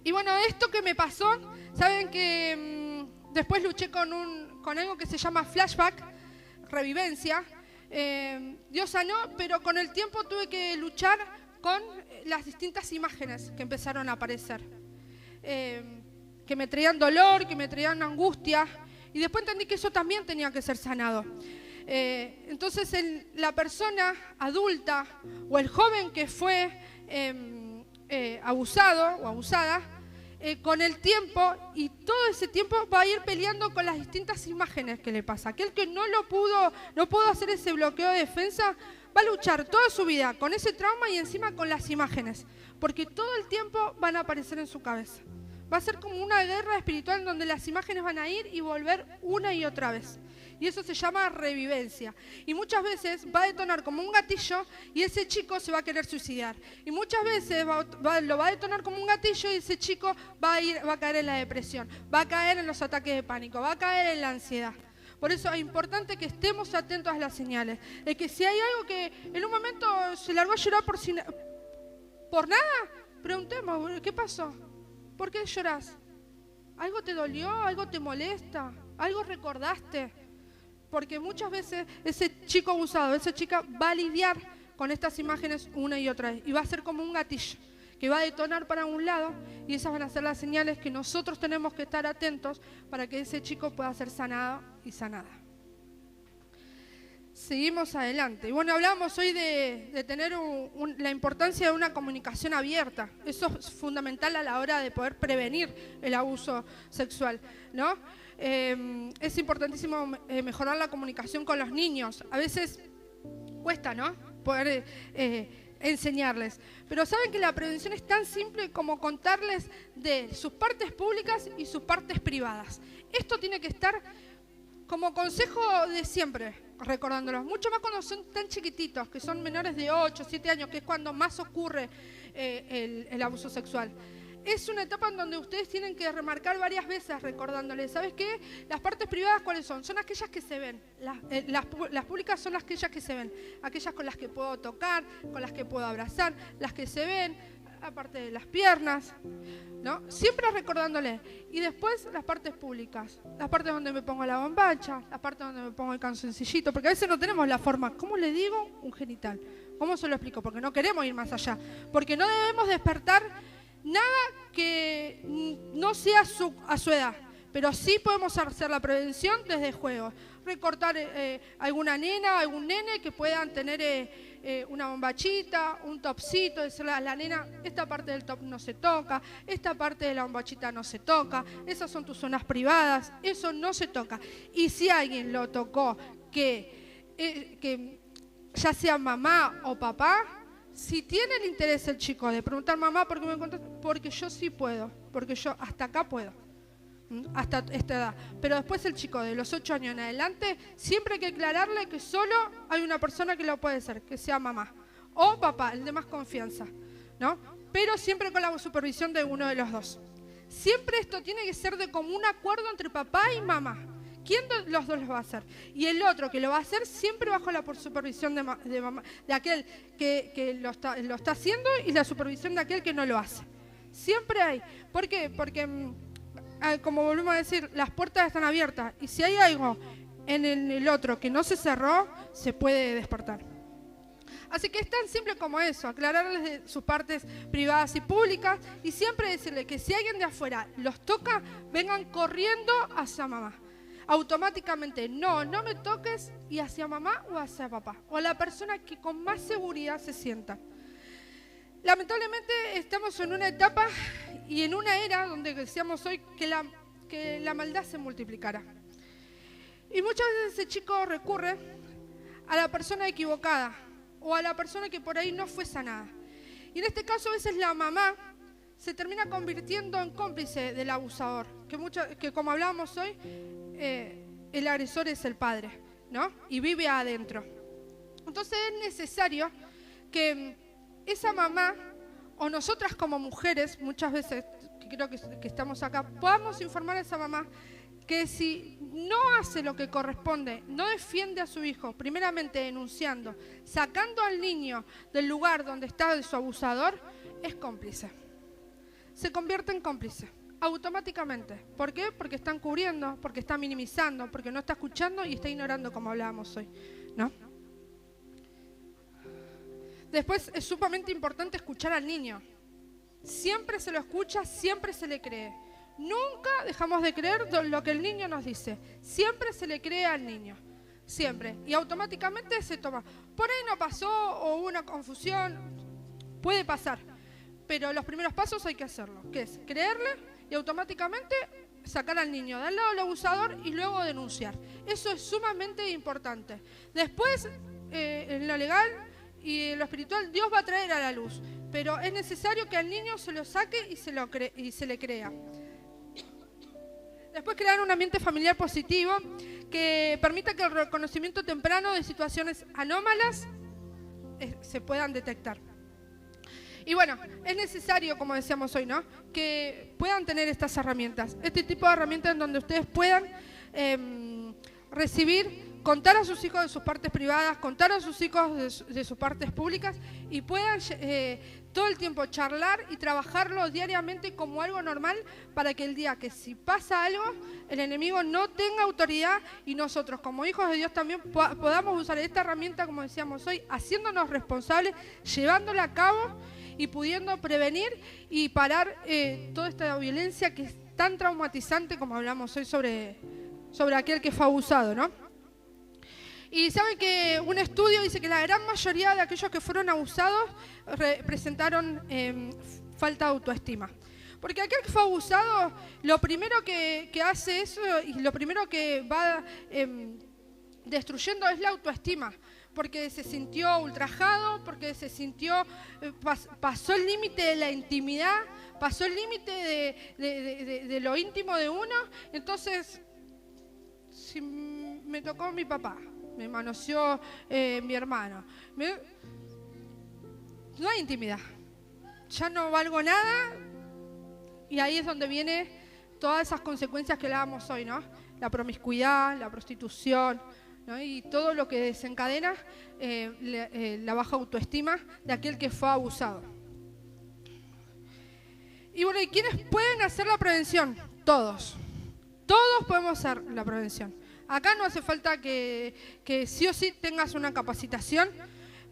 Y bueno, esto que me pasó, saben que después luché con algo que se llama flashback, revivencia. Dios sanó, pero con el tiempo tuve que luchar con las distintas imágenes que empezaron a aparecer, que me traían dolor, que me traían angustia, y después entendí que eso también tenía que ser sanado. Entonces la persona adulta o el joven que fue abusado o abusada, con el tiempo y todo ese tiempo va a ir peleando con las distintas imágenes que le pasa. Aquel que no pudo hacer ese bloqueo de defensa, va a luchar toda su vida con ese trauma y encima con las imágenes, porque todo el tiempo van a aparecer en su cabeza. Va a ser como una guerra espiritual donde las imágenes van a ir y volver una y otra vez. Y eso se llama revivencia. Y muchas veces va a detonar como un gatillo y ese chico se va a querer suicidar. Y muchas veces lo va a detonar como un gatillo y ese chico va a caer en la depresión, va a caer en los ataques de pánico, va a caer en la ansiedad. Por eso es importante que estemos atentos a las señales. De que si hay algo que en un momento se largó a llorar por nada, preguntemos, ¿qué pasó? ¿Por qué llorás? ¿Algo te dolió? ¿Algo te molesta? ¿Algo recordaste? Porque muchas veces ese chico abusado, esa chica va a lidiar con estas imágenes una y otra vez. Y va a ser como un gatillo que va a detonar para un lado y esas van a ser las señales que nosotros tenemos que estar atentos para que ese chico pueda ser sanado y sanada. Seguimos adelante. Y bueno, hablamos hoy de tener la importancia de una comunicación abierta. Eso es fundamental a la hora de poder prevenir el abuso sexual, ¿no? Es importantísimo mejorar la comunicación con los niños. A veces cuesta, ¿no?, poder enseñarles. Pero saben que la prevención es tan simple como contarles de sus partes públicas y sus partes privadas. Esto tiene que estar como consejo de siempre. recordándolos. Mucho más cuando son tan chiquititos, que son menores de 8, 7 años, que es cuando más ocurre el abuso sexual. Es una etapa en donde ustedes tienen que remarcar varias veces recordándoles, ¿sabes qué? Las partes privadas, ¿cuáles son? Son aquellas que se ven. Las públicas son aquellas que se ven. Aquellas con las que puedo tocar, con las que puedo abrazar, las que se ven, aparte de las piernas, ¿no? Siempre recordándole. Y después las partes públicas. Las partes donde me pongo la bombacha, las partes donde me pongo el calzoncillito, porque a veces no tenemos la forma. ¿Cómo le digo? Un genital. ¿Cómo se lo explico? Porque no queremos ir más allá. Porque no debemos despertar nada que no sea a su edad, pero sí podemos hacer la prevención desde juegos. Recortar alguna nena, algún nene que puedan tener una bombachita, un topcito, decirle a la nena, esta parte del top no se toca, esta parte de la bombachita no se toca, esas son tus zonas privadas, eso no se toca. Y si alguien lo tocó, que ya sea mamá o papá, si tiene el interés el chico de preguntar, mamá, ¿por qué me encontraste? Porque yo sí puedo, porque yo hasta acá puedo, hasta esta edad. Pero después el chico de los 8 años en adelante, siempre hay que aclararle que solo hay una persona que lo puede hacer, que sea mamá o papá, el de más confianza, ¿no? Pero siempre con la supervisión de uno de los dos. Siempre esto tiene que ser de común acuerdo entre papá y mamá. ¿Quién de los dos lo va a hacer? Y el otro que lo va a hacer siempre bajo la supervisión de mamá, de aquel que lo está haciendo y la supervisión de aquel que no lo hace. Siempre hay. ¿Por qué? Porque, como volvemos a decir, las puertas están abiertas y si hay algo en el otro que no se cerró, se puede despertar. Así que es tan simple como eso, aclararles de sus partes privadas y públicas y siempre decirle que si alguien de afuera los toca, vengan corriendo hacia mamá. Automáticamente, no me toques, y hacia mamá o hacia papá, o a la persona que con más seguridad se sienta. Lamentablemente estamos en una etapa y en una era donde decíamos hoy que la maldad se multiplicará. Y muchas veces ese chico recurre a la persona equivocada o a la persona que por ahí no fue sanada. Y en este caso a veces la mamá se termina convirtiendo en cómplice del abusador, que como hablábamos hoy, el agresor es el padre, ¿no? Y vive adentro. Entonces es necesario que esa mamá, o nosotras como mujeres, muchas veces, que creo que estamos acá, podamos informar a esa mamá que si no hace lo que corresponde, no defiende a su hijo, primeramente denunciando, sacando al niño del lugar donde está su abusador, es cómplice. Se convierte en cómplice. Automáticamente. ¿Por qué? Porque está encubriendo, porque está minimizando, porque no está escuchando y está ignorando, como hablábamos hoy, ¿no? Después es sumamente importante escuchar al niño. Siempre se lo escucha, siempre se le cree. Nunca dejamos de creer lo que el niño nos dice. Siempre se le cree al niño. Siempre. Y automáticamente se toma. Por ahí no pasó o hubo una confusión. Puede pasar. Pero los primeros pasos hay que hacerlo, que es creerle y automáticamente sacar al niño del lado del abusador y luego denunciar. Eso es sumamente importante. Después, en lo legal y en lo espiritual, Dios va a traer a la luz. Pero es necesario que al niño se lo saque y se le crea. Después crear un ambiente familiar positivo que permita que el reconocimiento temprano de situaciones anómalas se puedan detectar. Y bueno, es necesario, como decíamos hoy, ¿no?, que puedan tener estas herramientas, este tipo de herramientas en donde ustedes puedan recibir, contar a sus hijos de sus partes privadas, contar a sus hijos de sus partes públicas y puedan todo el tiempo charlar y trabajarlo diariamente como algo normal para que el día que si pasa algo, el enemigo no tenga autoridad y nosotros como hijos de Dios también podamos usar esta herramienta, como decíamos hoy, haciéndonos responsables, llevándola a cabo y pudiendo prevenir y parar toda esta violencia que es tan traumatizante como hablamos hoy sobre aquel que fue abusado, ¿no? Y saben que un estudio dice que la gran mayoría de aquellos que fueron abusados presentaron falta de autoestima. Porque aquel que fue abusado, lo primero que hace eso y lo primero que va destruyendo es la autoestima. Porque se sintió ultrajado, porque se sintió, pasó el límite de la intimidad, pasó el límite de lo íntimo de uno. Entonces, si me tocó mi papá, me manoseó mi hermano. No hay intimidad. Ya no valgo nada y ahí es donde vienen todas esas consecuencias que hablábamos hoy, ¿no? La promiscuidad, la prostitución, ¿no? Y todo lo que desencadena la baja autoestima de aquel que fue abusado. Y bueno, ¿y quiénes pueden hacer la prevención? Todos. Todos podemos hacer la prevención. Acá no hace falta que sí o sí tengas una capacitación.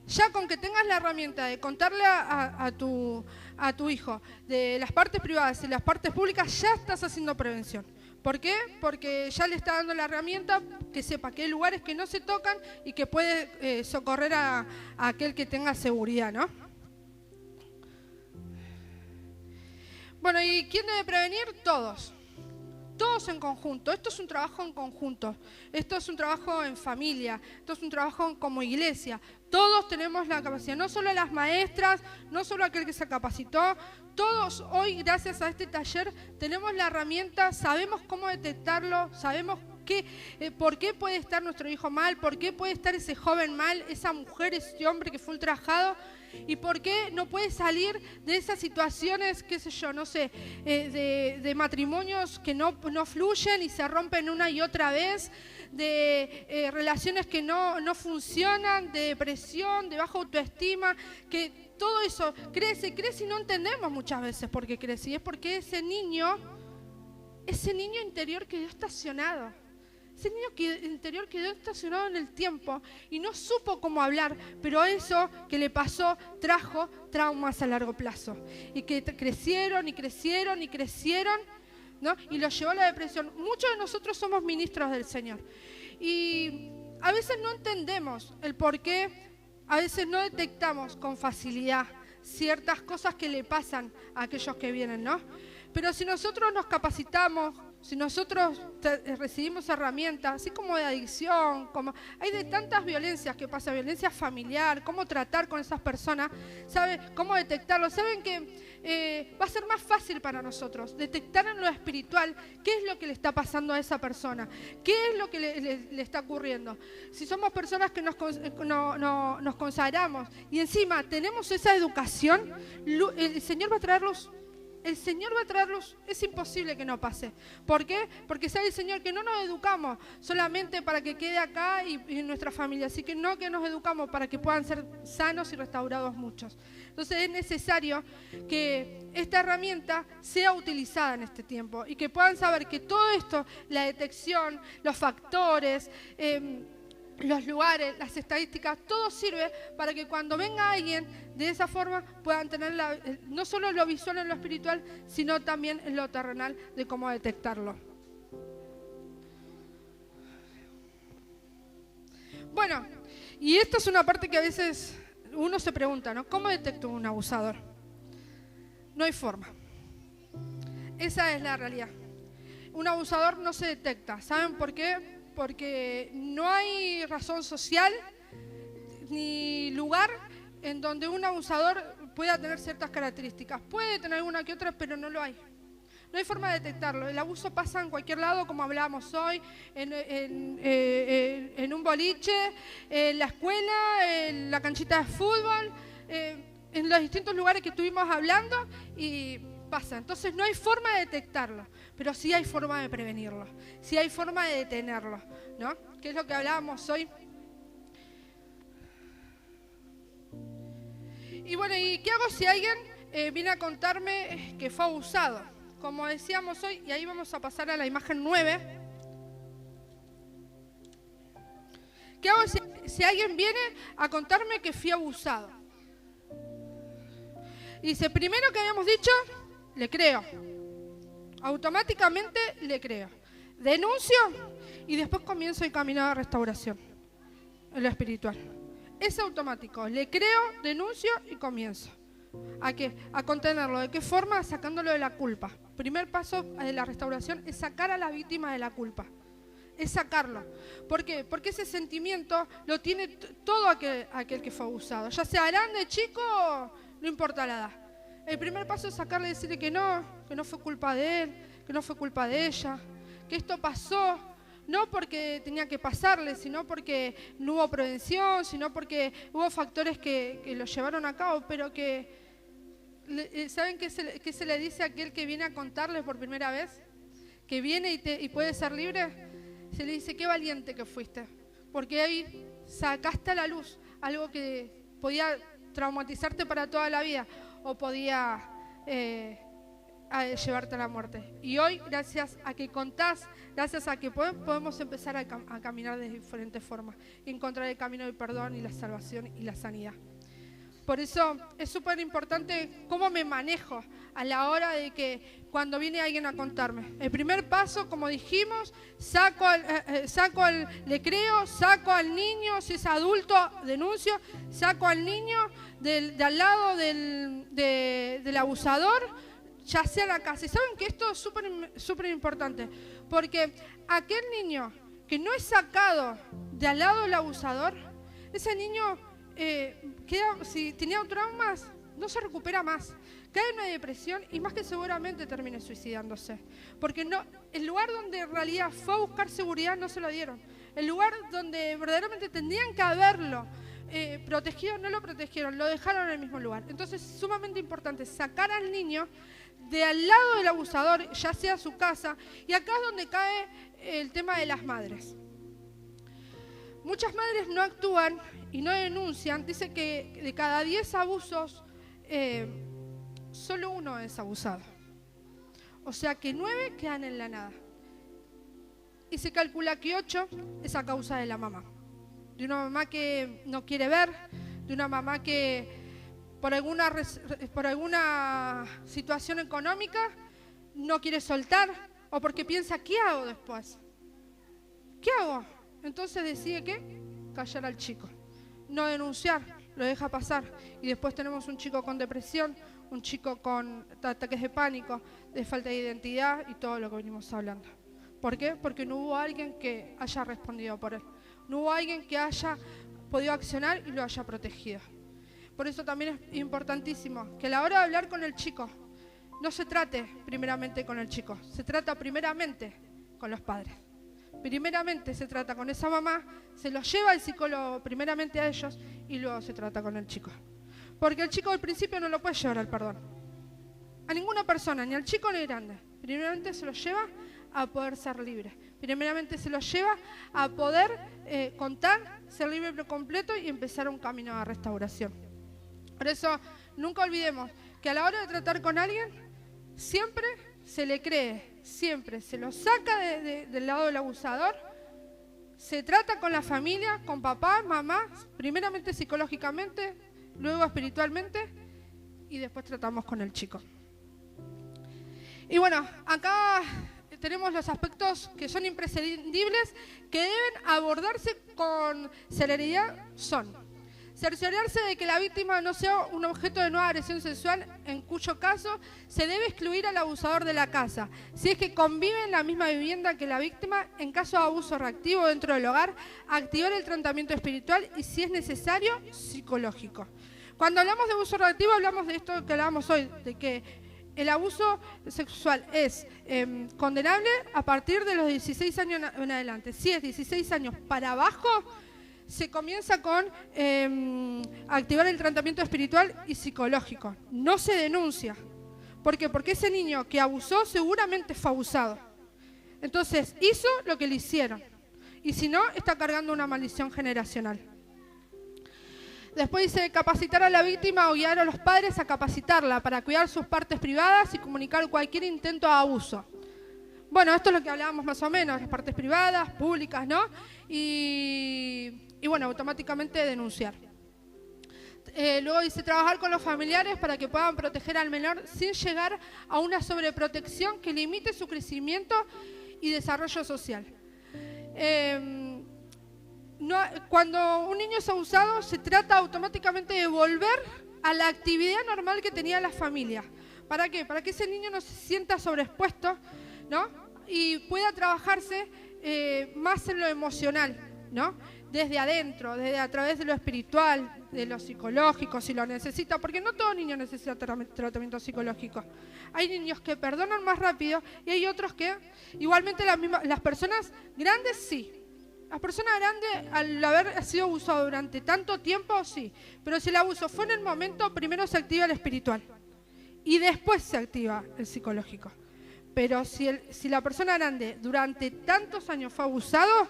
Ya con que tengas la herramienta de contarle a tu hijo de las partes privadas y las partes públicas, ya estás haciendo prevención. ¿Por qué? Porque ya le está dando la herramienta que sepa que hay lugares que no se tocan y que puede socorrer a aquel que tenga seguridad, ¿no? Bueno, ¿y quién debe prevenir? Todos. Todos en conjunto. Esto es un trabajo en conjunto. Esto es un trabajo en familia. Esto es un trabajo como iglesia. Todos tenemos la capacidad, no solo las maestras, no solo aquel que se capacitó. Todos hoy, gracias a este taller, tenemos la herramienta, sabemos cómo detectarlo, sabemos por qué puede estar nuestro hijo mal, por qué puede estar ese joven mal, esa mujer, ese hombre que fue ultrajado. ¿Y por qué no puede salir de esas situaciones, qué sé yo, no sé, de matrimonios que no fluyen y se rompen una y otra vez, de relaciones que no funcionan, de depresión, de baja autoestima, que todo eso crece y no entendemos muchas veces por qué crece? Y es porque ese niño interior quedó estacionado. Ese niño interior quedó estacionado en el tiempo y no supo cómo hablar, pero eso que le pasó trajo traumas a largo plazo. Y que crecieron, ¿no? Y lo llevó a la depresión. Muchos de nosotros somos ministros del Señor. Y a veces no entendemos el por qué, a veces no detectamos con facilidad ciertas cosas que le pasan a aquellos que vienen, ¿no? Pero si nosotros nos capacitamos, si nosotros recibimos herramientas, así como de adicción, como hay de tantas violencias que pasan, violencia familiar, cómo tratar con esas personas, ¿saben? Cómo detectarlo. Saben que va a ser más fácil para nosotros detectar en lo espiritual qué es lo que le está pasando a esa persona, qué es lo que le está ocurriendo. Si somos personas que nos consagramos y encima tenemos esa educación, el Señor va a traer luz. El Señor va a traer luz, es imposible que no pase. ¿Por qué? Porque sabe el Señor que no nos educamos solamente para que quede acá y en nuestra familia, así que no que nos educamos para que puedan ser sanos y restaurados muchos. Entonces es necesario que esta herramienta sea utilizada en este tiempo y que puedan saber que todo esto, la detección, los factores, los lugares, las estadísticas, todo sirve para que cuando venga alguien de esa forma puedan tener no solo lo visual en lo espiritual, sino también en lo terrenal de cómo detectarlo. Bueno, y esta es una parte que a veces uno se pregunta, ¿no? ¿Cómo detecto un abusador? No hay forma. Esa es la realidad. Un abusador no se detecta. ¿Saben por qué? Porque no hay razón social ni lugar en donde un abusador pueda tener ciertas características. Puede tener alguna que otra, pero no lo hay. No hay forma de detectarlo. El abuso pasa en cualquier lado, como hablábamos hoy, en un boliche, en la escuela, en la canchita de fútbol, en los distintos lugares que estuvimos hablando y pasa. Entonces no hay forma de detectarlo, pero sí hay forma de prevenirlo, sí hay forma de detenerlo, ¿no? Que es lo que hablábamos hoy. Y bueno, ¿y qué hago si alguien viene a contarme que fue abusado? Como decíamos hoy, y ahí vamos a pasar a la imagen 9. ¿Qué hago si alguien viene a contarme que fui abusado? Dice, primero que habíamos dicho, le creo. Automáticamente le creo. Denuncio y después comienzo el camino de restauración en lo espiritual. Es automático. Le creo, denuncio y comienzo. ¿A qué? A contenerlo. ¿De qué forma? Sacándolo de la culpa. Primer paso de la restauración es sacar a la víctima de la culpa. Es sacarlo. ¿Por qué? Porque ese sentimiento lo tiene todo aquel que fue abusado. Ya sea grande, chico, no importa la edad. El primer paso es sacarle y decirle que no fue culpa de él, que no fue culpa de ella, que esto pasó no porque tenía que pasarle, sino porque no hubo prevención, sino porque hubo factores que lo llevaron a cabo, pero que, ¿saben qué se le dice a aquel que viene a contarles por primera vez? Que viene y puede ser libre. Se le dice, qué valiente que fuiste, porque ahí sacaste a la luz algo que podía traumatizarte para toda la vida o podía llevarte a la muerte. Y hoy, gracias a que contás, gracias a que podemos empezar a caminar de diferentes formas y encontrar el camino del perdón y la salvación y la sanidad. Por eso es súper importante cómo me manejo a la hora de que cuando viene alguien a contarme. El primer paso, como dijimos, le creo, saco al niño, si es adulto, denuncio, saco al niño de al lado del abusador, ya sea a la casa. Y saben que esto es súper importante, porque aquel niño que no es sacado de al lado del abusador, ese niño si tenía traumas, no se recupera más, cae en una depresión y más que seguramente termine suicidándose, porque el lugar donde en realidad fue a buscar seguridad no se lo dieron, el lugar donde verdaderamente tendrían que haberlo protegido, no lo protegieron, lo dejaron en el mismo lugar. Entonces es sumamente importante sacar al niño de al lado del abusador, ya sea su casa, y acá es donde cae el tema de las madres. Muchas madres no actúan y no denuncian. Dice que de cada 10 abusos, solo 1 es abusado. O sea que 9 quedan en la nada. Y se calcula que 8 es a causa de la mamá. De una mamá que no quiere ver, de una mamá que por alguna situación económica no quiere soltar, o porque piensa, ¿qué hago después? ¿Qué hago? Entonces decide ¿qué? Callar al chico, no denunciar, lo deja pasar. Y después tenemos un chico con depresión, un chico con ataques de pánico, de falta de identidad y todo lo que venimos hablando. ¿Por qué? Porque no hubo alguien que haya respondido por él. No hubo alguien que haya podido accionar y lo haya protegido. Por eso también es importantísimo que a la hora de hablar con el chico, no se trate primeramente con el chico, se trata primeramente con los padres. Primeramente se trata con esa mamá, se lo lleva el psicólogo primeramente a ellos y luego se trata con el chico. Porque el chico al principio no lo puede llevar al perdón. A ninguna persona, ni al chico ni al grande. Primeramente se lo lleva a poder ser libre. Primeramente se lo lleva a poder contar, ser libre por completo y empezar un camino de restauración. Por eso nunca olvidemos que a la hora de tratar con alguien, siempre se le cree, siempre se lo saca del lado del abusador, se trata con la familia, con papá, mamá, primeramente psicológicamente, luego espiritualmente y después tratamos con el chico. Y bueno, acá tenemos los aspectos que son imprescindibles, que deben abordarse con celeridad, son cerciorarse de que la víctima no sea un objeto de nueva agresión sexual, en cuyo caso se debe excluir al abusador de la casa, si es que convive en la misma vivienda que la víctima. En caso de abuso reactivo dentro del hogar, activar el tratamiento espiritual y, si es necesario, psicológico. Cuando hablamos de abuso reactivo, hablamos de esto que hablábamos hoy, de que el abuso sexual es condenable a partir de los 16 años en adelante. Si es 16 años para abajo, se comienza con activar el tratamiento espiritual y psicológico. No se denuncia. ¿Por qué? Porque ese niño que abusó seguramente fue abusado. Entonces hizo lo que le hicieron. Y si no, está cargando una maldición generacional. Después dice capacitar a la víctima o guiar a los padres a capacitarla para cuidar sus partes privadas y comunicar cualquier intento de abuso. Bueno, esto es lo que hablábamos más o menos, las partes privadas, públicas, ¿no? Y bueno, automáticamente denunciar. Luego dice trabajar con los familiares para que puedan proteger al menor sin llegar a una sobreprotección que limite su crecimiento y desarrollo social. Cuando un niño es abusado, se trata automáticamente de volver a la actividad normal que tenía la familia. ¿Para qué? Para que ese niño no se sienta sobreexpuesto, ¿no? Y pueda trabajarse más en lo emocional, ¿no? desde adentro, desde a través de lo espiritual, de lo psicológico, si lo necesita, porque no todo niño necesita tratamiento psicológico. Hay niños que perdonan más rápido y hay otros que, igualmente las personas grandes sí. Las personas grandes, al haber sido abusado durante tanto tiempo, sí. Pero si el abuso fue en el momento, primero se activa el espiritual y después se activa el psicológico. Pero si la persona grande durante tantos años fue abusado,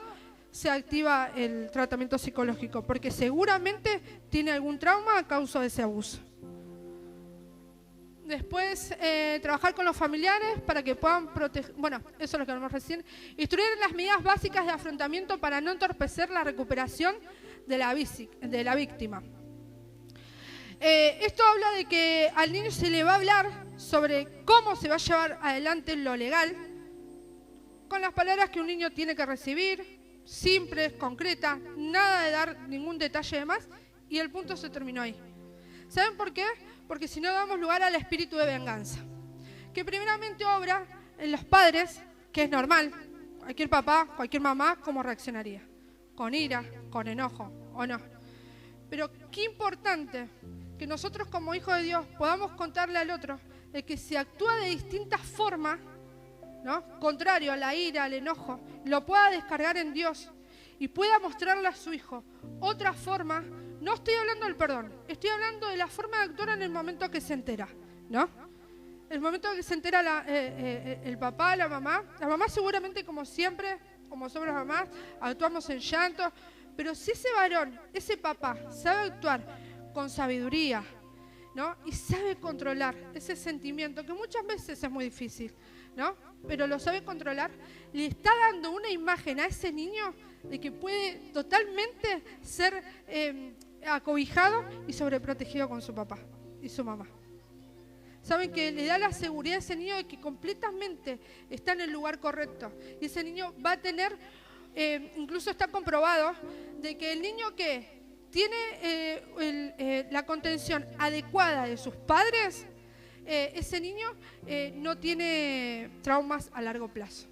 se activa el tratamiento psicológico, porque seguramente tiene algún trauma a causa de ese abuso. Después, trabajar con los familiares para que puedan proteger, bueno, eso es lo que hablamos recién, instruir en las medidas básicas de afrontamiento para no entorpecer la recuperación de la víctima. Esto habla de que al niño se le va a hablar sobre cómo se va a llevar adelante lo legal, con las palabras que un niño tiene que recibir, simples, concretas, nada de dar ningún detalle de más, y el punto se terminó ahí. ¿Saben por qué? Porque si no damos lugar al espíritu de venganza, que primeramente obra en los padres, que es normal, cualquier papá, cualquier mamá, ¿cómo reaccionaría? Con ira, con enojo, ¿o no? Pero qué importante que nosotros como hijos de Dios podamos contarle al otro de que si actúa de distintas formas, ¿no?, contrario a la ira, al enojo, lo pueda descargar en Dios y pueda mostrarle a su hijo otra forma. No estoy hablando del perdón, estoy hablando de la forma de actuar en el momento que se entera, ¿no? El momento que se entera el papá, la mamá seguramente, como siempre, como somos las mamás, actuamos en llanto, pero si ese varón, ese papá, sabe actuar con sabiduría, ¿no?, y sabe controlar ese sentimiento, que muchas veces es muy difícil, ¿no?, pero lo sabe controlar, le está dando una imagen a ese niño de que puede totalmente ser acobijado y sobreprotegido con su papá y su mamá. Saben que le da la seguridad a ese niño de que completamente está en el lugar correcto. Y ese niño va a tener, incluso está comprobado, de que el niño que tiene la contención adecuada de sus padres, ese niño no tiene traumas a largo plazo.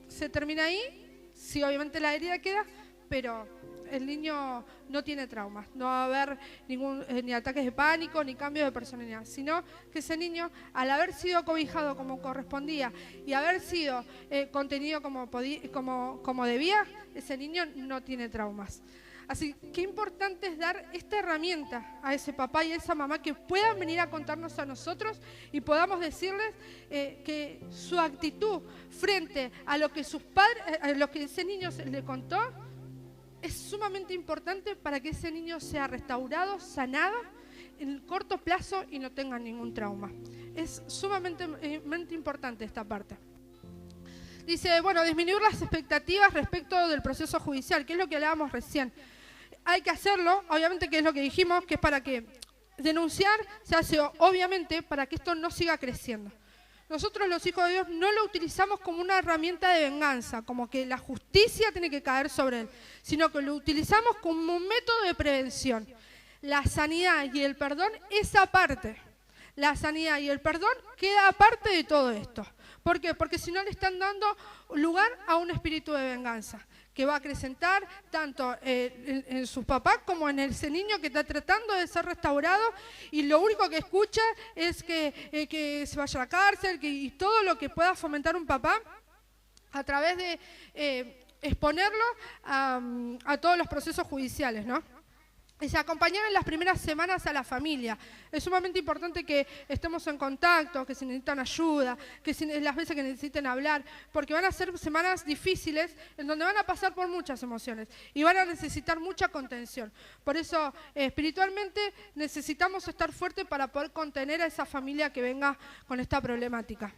Se termina ahí, sí, obviamente la herida queda, pero el niño no tiene traumas, no va a haber ni ataques de pánico, ni cambios de personalidad, sino que ese niño, al haber sido acobijado como correspondía y haber sido contenido como debía, ese niño no tiene traumas. Así que qué importante es dar esta herramienta a ese papá y a esa mamá, que puedan venir a contarnos a nosotros y podamos decirles que su actitud frente a lo que sus padres, a lo que ese niño le contó, es sumamente importante para que ese niño sea restaurado, sanado en el corto plazo y no tenga ningún trauma. Es sumamente importante esta parte. Dice, bueno, disminuir las expectativas respecto del proceso judicial, que es lo que hablábamos recién. Hay que hacerlo, obviamente, que es lo que dijimos, que es para que denunciar se hace, obviamente, para que esto no siga creciendo. Nosotros, los hijos de Dios, no lo utilizamos como una herramienta de venganza, como que la justicia tiene que caer sobre él, sino que lo utilizamos como un método de prevención. La sanidad y el perdón es aparte. La sanidad y el perdón queda aparte de todo esto. ¿Por qué? Porque si no le están dando lugar a un espíritu de venganza que va a acrecentar tanto en su papá como en ese niño que está tratando de ser restaurado, y lo único que escucha es que se vaya a la cárcel, y todo lo que pueda fomentar un papá a través de exponerlo a todos los procesos judiciales, ¿no? Y se acompañar en las primeras semanas a la familia. Es sumamente importante que estemos en contacto, que si necesitan ayuda, que si las veces que necesiten hablar, porque van a ser semanas difíciles en donde van a pasar por muchas emociones y van a necesitar mucha contención. Por eso, espiritualmente, necesitamos estar fuertes para poder contener a esa familia que venga con esta problemática.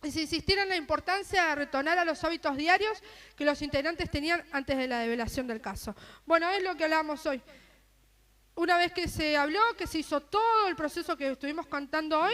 Y se insistir en la importancia de retornar a los hábitos diarios que los integrantes tenían antes de la develación del caso. Bueno, es lo que hablábamos hoy. Una vez que se habló, que se hizo todo el proceso que estuvimos contando hoy,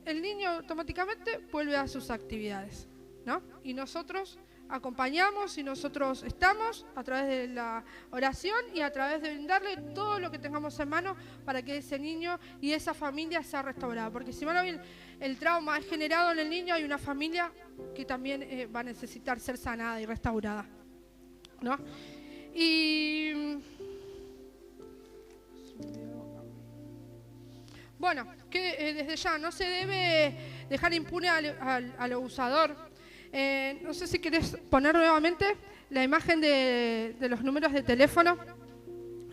el niño automáticamente vuelve a sus actividades, ¿no? Y nosotros acompañamos y nosotros estamos a través de la oración y a través de brindarle todo lo que tengamos en mano para que ese niño y esa familia sea restaurada. Porque si van a ver, el trauma es generado en el niño, hay una familia que también va a necesitar ser sanada y restaurada. ¿no? Y bueno, que desde ya no se debe dejar impune al abusador. No sé si querés poner nuevamente la imagen de los números de teléfono.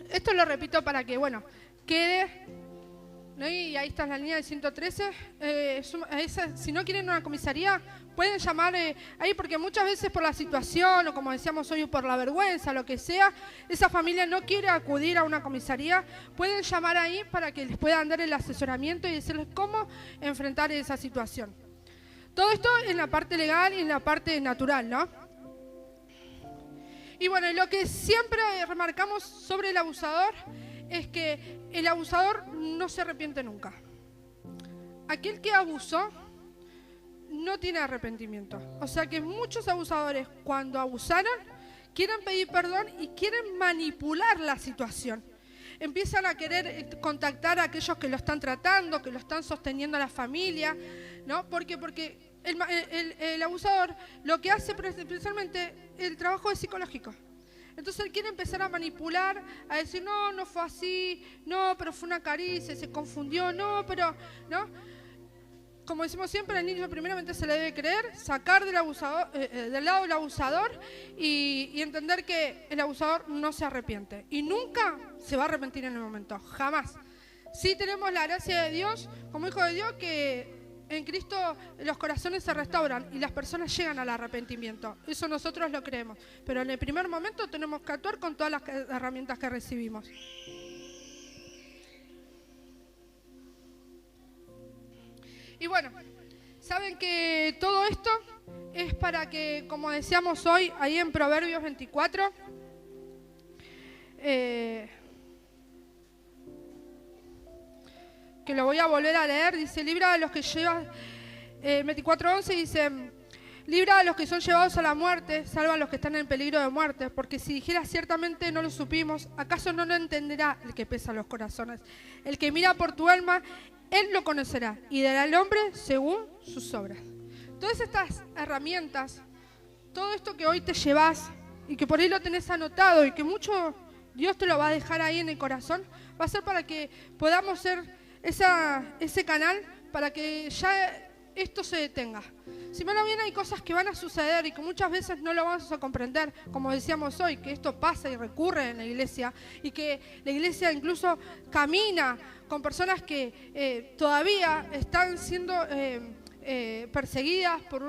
Esto lo repito para que, bueno, quede, ¿no? Y ahí está la línea del 113. Si no quieren una comisaría, pueden llamar ahí, porque muchas veces por la situación, o como decíamos hoy, por la vergüenza, lo que sea, esa familia no quiere acudir a una comisaría. Pueden llamar ahí para que les puedan dar el asesoramiento y decirles cómo enfrentar esa situación. Todo esto en la parte legal y en la parte natural, ¿no? Y bueno, lo que siempre remarcamos sobre el abusador es que el abusador no se arrepiente nunca. Aquel que abusó no tiene arrepentimiento. O sea que muchos abusadores, cuando abusaron, quieren pedir perdón y quieren manipular la situación. Empiezan a querer contactar a aquellos que lo están tratando, que lo están sosteniendo a la familia, ¿no? Porque el abusador lo que hace principalmente, el trabajo es psicológico. Entonces él quiere empezar a manipular, a decir, no, no fue así, no, pero fue una caricia, se confundió, no, pero, ¿no? Como decimos siempre, al niño primeramente se le debe creer, sacar del lado del abusador y entender que el abusador no se arrepiente. Y nunca se va a arrepentir en el momento, jamás. Sí tenemos la gracia de Dios, como hijo de Dios, que en Cristo los corazones se restauran y las personas llegan al arrepentimiento. Eso nosotros lo creemos. Pero en el primer momento tenemos que actuar con todas las herramientas que recibimos. Y bueno, saben que todo esto es para que, como decíamos hoy, ahí en Proverbios 24, que lo voy a volver a leer, dice, libra a los que llevan, 24:11 dice, libra a los que son llevados a la muerte, salva a los que están en peligro de muerte, porque si dijera ciertamente no lo supimos, ¿acaso no lo entenderá el que pesa los corazones? El que mira por tu alma, él lo conocerá, y dará al hombre según sus obras. Todas estas herramientas, todo esto que hoy te llevas, y que por ahí lo tenés anotado, y que mucho Dios te lo va a dejar ahí en el corazón, va a ser para que podamos ser ese canal para que ya esto se detenga. Si mal o bien hay cosas que van a suceder y que muchas veces no lo vamos a comprender, como decíamos hoy, que esto pasa y recurre en la iglesia y que la iglesia incluso camina con personas que todavía están siendo perseguidas por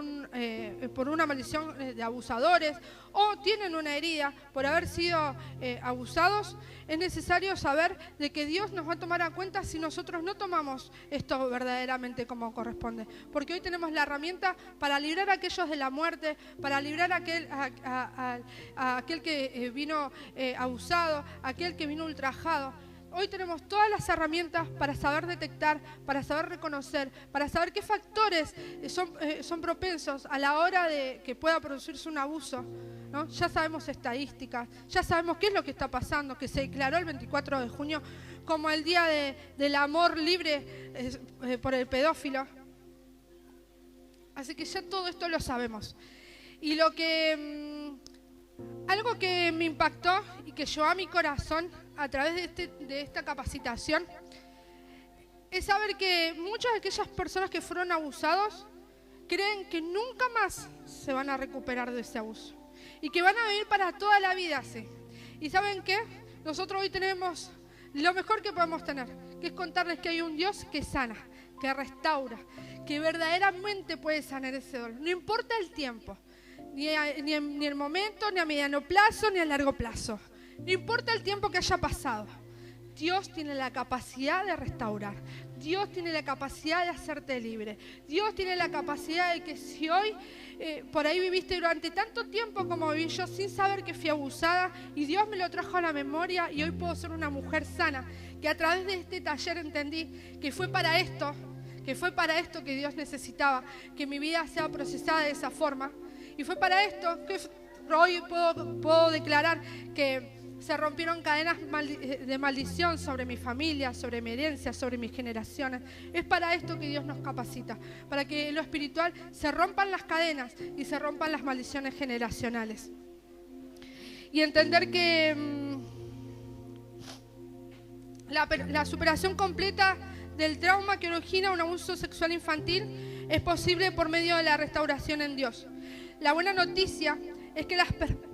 una maldición de abusadores o tienen una herida por haber sido abusados. Es necesario saber de que Dios nos va a tomar a cuenta si nosotros no tomamos esto verdaderamente como corresponde. Porque hoy tenemos la herramienta para librar a aquellos de la muerte, para librar a aquel que vino abusado, a aquel que vino ultrajado. Hoy tenemos todas las herramientas para saber detectar, para saber reconocer, para saber qué factores son propensos a la hora de que pueda producirse un abuso, ¿no? Ya sabemos estadísticas, ya sabemos qué es lo que está pasando, que se declaró el 24 de junio como el día del amor libre por el pedófilo. Así que ya todo esto lo sabemos. Y lo que algo que me impactó y que llevó a mi corazón a través de esta capacitación es saber que muchas de aquellas personas que fueron abusados creen que nunca más se van a recuperar de ese abuso y que van a vivir para toda la vida así. ¿Y saben qué? Nosotros hoy tenemos lo mejor que podemos tener, que es contarles que hay un Dios que sana, que restaura, que verdaderamente puede sanar ese dolor. No importa el tiempo, ni el momento, ni a mediano plazo, ni a largo plazo. No importa el tiempo que haya pasado. Dios tiene la capacidad de restaurar. Dios tiene la capacidad de hacerte libre. Dios tiene la capacidad de que si hoy por ahí viviste durante tanto tiempo como viví yo sin saber que fui abusada y Dios me lo trajo a la memoria y hoy puedo ser una mujer sana, que a través de este taller entendí que fue para esto que Dios necesitaba, que mi vida sea procesada de esa forma. Y fue para esto que hoy puedo declarar que se rompieron cadenas de maldición sobre mi familia, sobre mi herencia, sobre mis generaciones. Es para esto que Dios nos capacita, para que en lo espiritual se rompan las cadenas y se rompan las maldiciones generacionales. y entender que la superación completa del trauma que origina un abuso sexual infantil es posible por medio de la restauración en Dios. La buena noticia es que las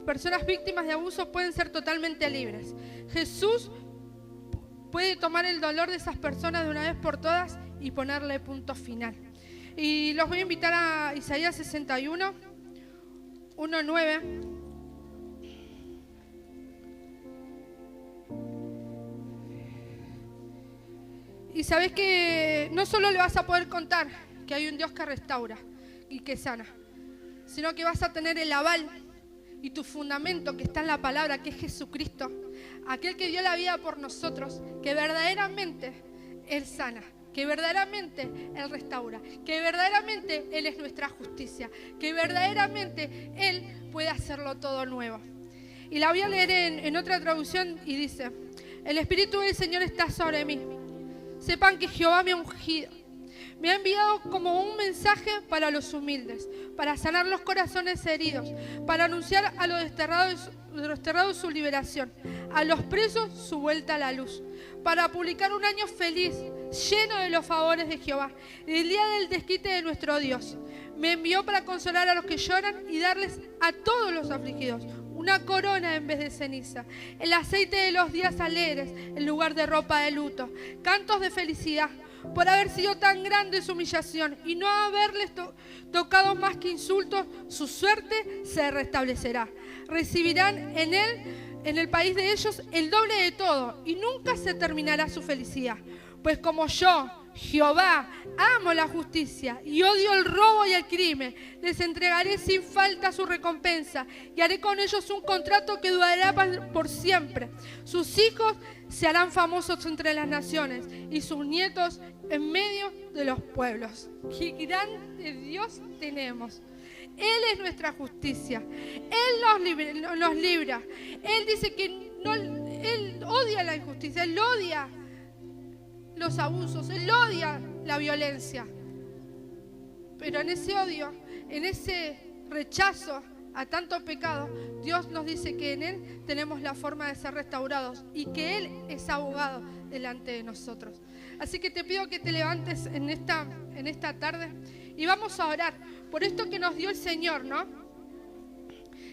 personas víctimas de abuso pueden ser totalmente libres. Jesús puede tomar el dolor de esas personas de una vez por todas y ponerle punto final. Y los voy a invitar a Isaías 61, 1:9. Y sabes que no solo le vas a poder contar que hay un Dios que restaura y que sana, sino que vas a tener el aval y tu fundamento que está en la palabra, que es Jesucristo, aquel que dio la vida por nosotros, que verdaderamente Él sana, que verdaderamente Él restaura, que verdaderamente Él es nuestra justicia, que verdaderamente Él puede hacerlo todo nuevo. Y la voy a leer en otra traducción y dice: el Espíritu del Señor está sobre mí. Sepan que Jehová me ha ungido. Me ha enviado como un mensaje para los humildes, para sanar los corazones heridos, para anunciar a los desterrados su liberación, a los presos su vuelta a la luz, para publicar un año feliz, lleno de los favores de Jehová, el día del desquite de nuestro Dios. Me envió para consolar a los que lloran y darles a todos los afligidos una corona en vez de ceniza, el aceite de los días alegres en lugar de ropa de luto, cantos de felicidad, por haber sido tan grande su humillación y no haberles tocado más que insultos, su suerte se restablecerá. Recibirán en el país de ellos, el doble de todo y nunca se terminará su felicidad. Pues como yo, Jehová, amo la justicia y odio el robo y el crimen, les entregaré sin falta su recompensa y haré con ellos un contrato que durará por siempre. Sus hijos se harán famosos entre las naciones y sus nietos en medio de los pueblos. ¡Qué grande Dios tenemos! Él es nuestra justicia. Él nos libra. Él dice que Él odia la injusticia, Él odia los abusos, Él odia la violencia. Pero en ese odio, en ese rechazo a tanto pecado, Dios nos dice que en Él tenemos la forma de ser restaurados y que Él es abogado delante de nosotros. Así que te pido que te levantes en esta tarde y vamos a orar por esto que nos dio el Señor, ¿no?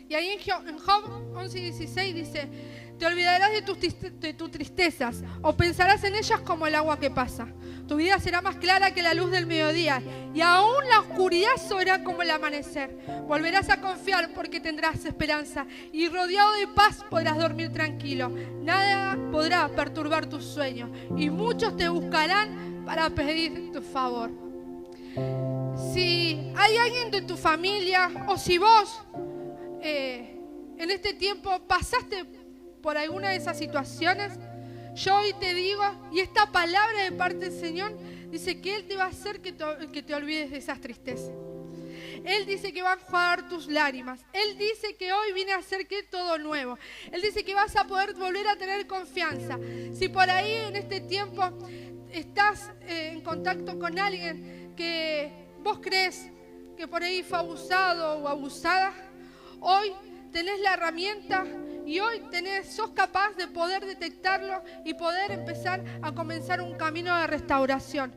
Y ahí en Job 11:16 dice: te olvidarás de tus tristezas o pensarás en ellas como el agua que pasa. Tu vida será más clara que la luz del mediodía y aún la oscuridad será como el amanecer. Volverás a confiar porque tendrás esperanza y rodeado de paz podrás dormir tranquilo. Nada podrá perturbar tus sueños y muchos te buscarán para pedir tu favor. Si hay alguien de tu familia o si vos en este tiempo pasaste por alguna de esas situaciones, yo hoy te digo, y esta palabra de parte del Señor dice que Él te va a hacer que te olvides de esas tristezas. Él dice que va a enjuagar tus lágrimas. Él dice que hoy viene a hacer que todo nuevo. Él dice que vas a poder volver a tener confianza. Si por ahí en este tiempo estás en contacto con alguien que vos crees que por ahí fue abusado o abusada, hoy tenés la herramienta y hoy sos capaz de poder detectarlo y poder empezar a comenzar un camino de restauración.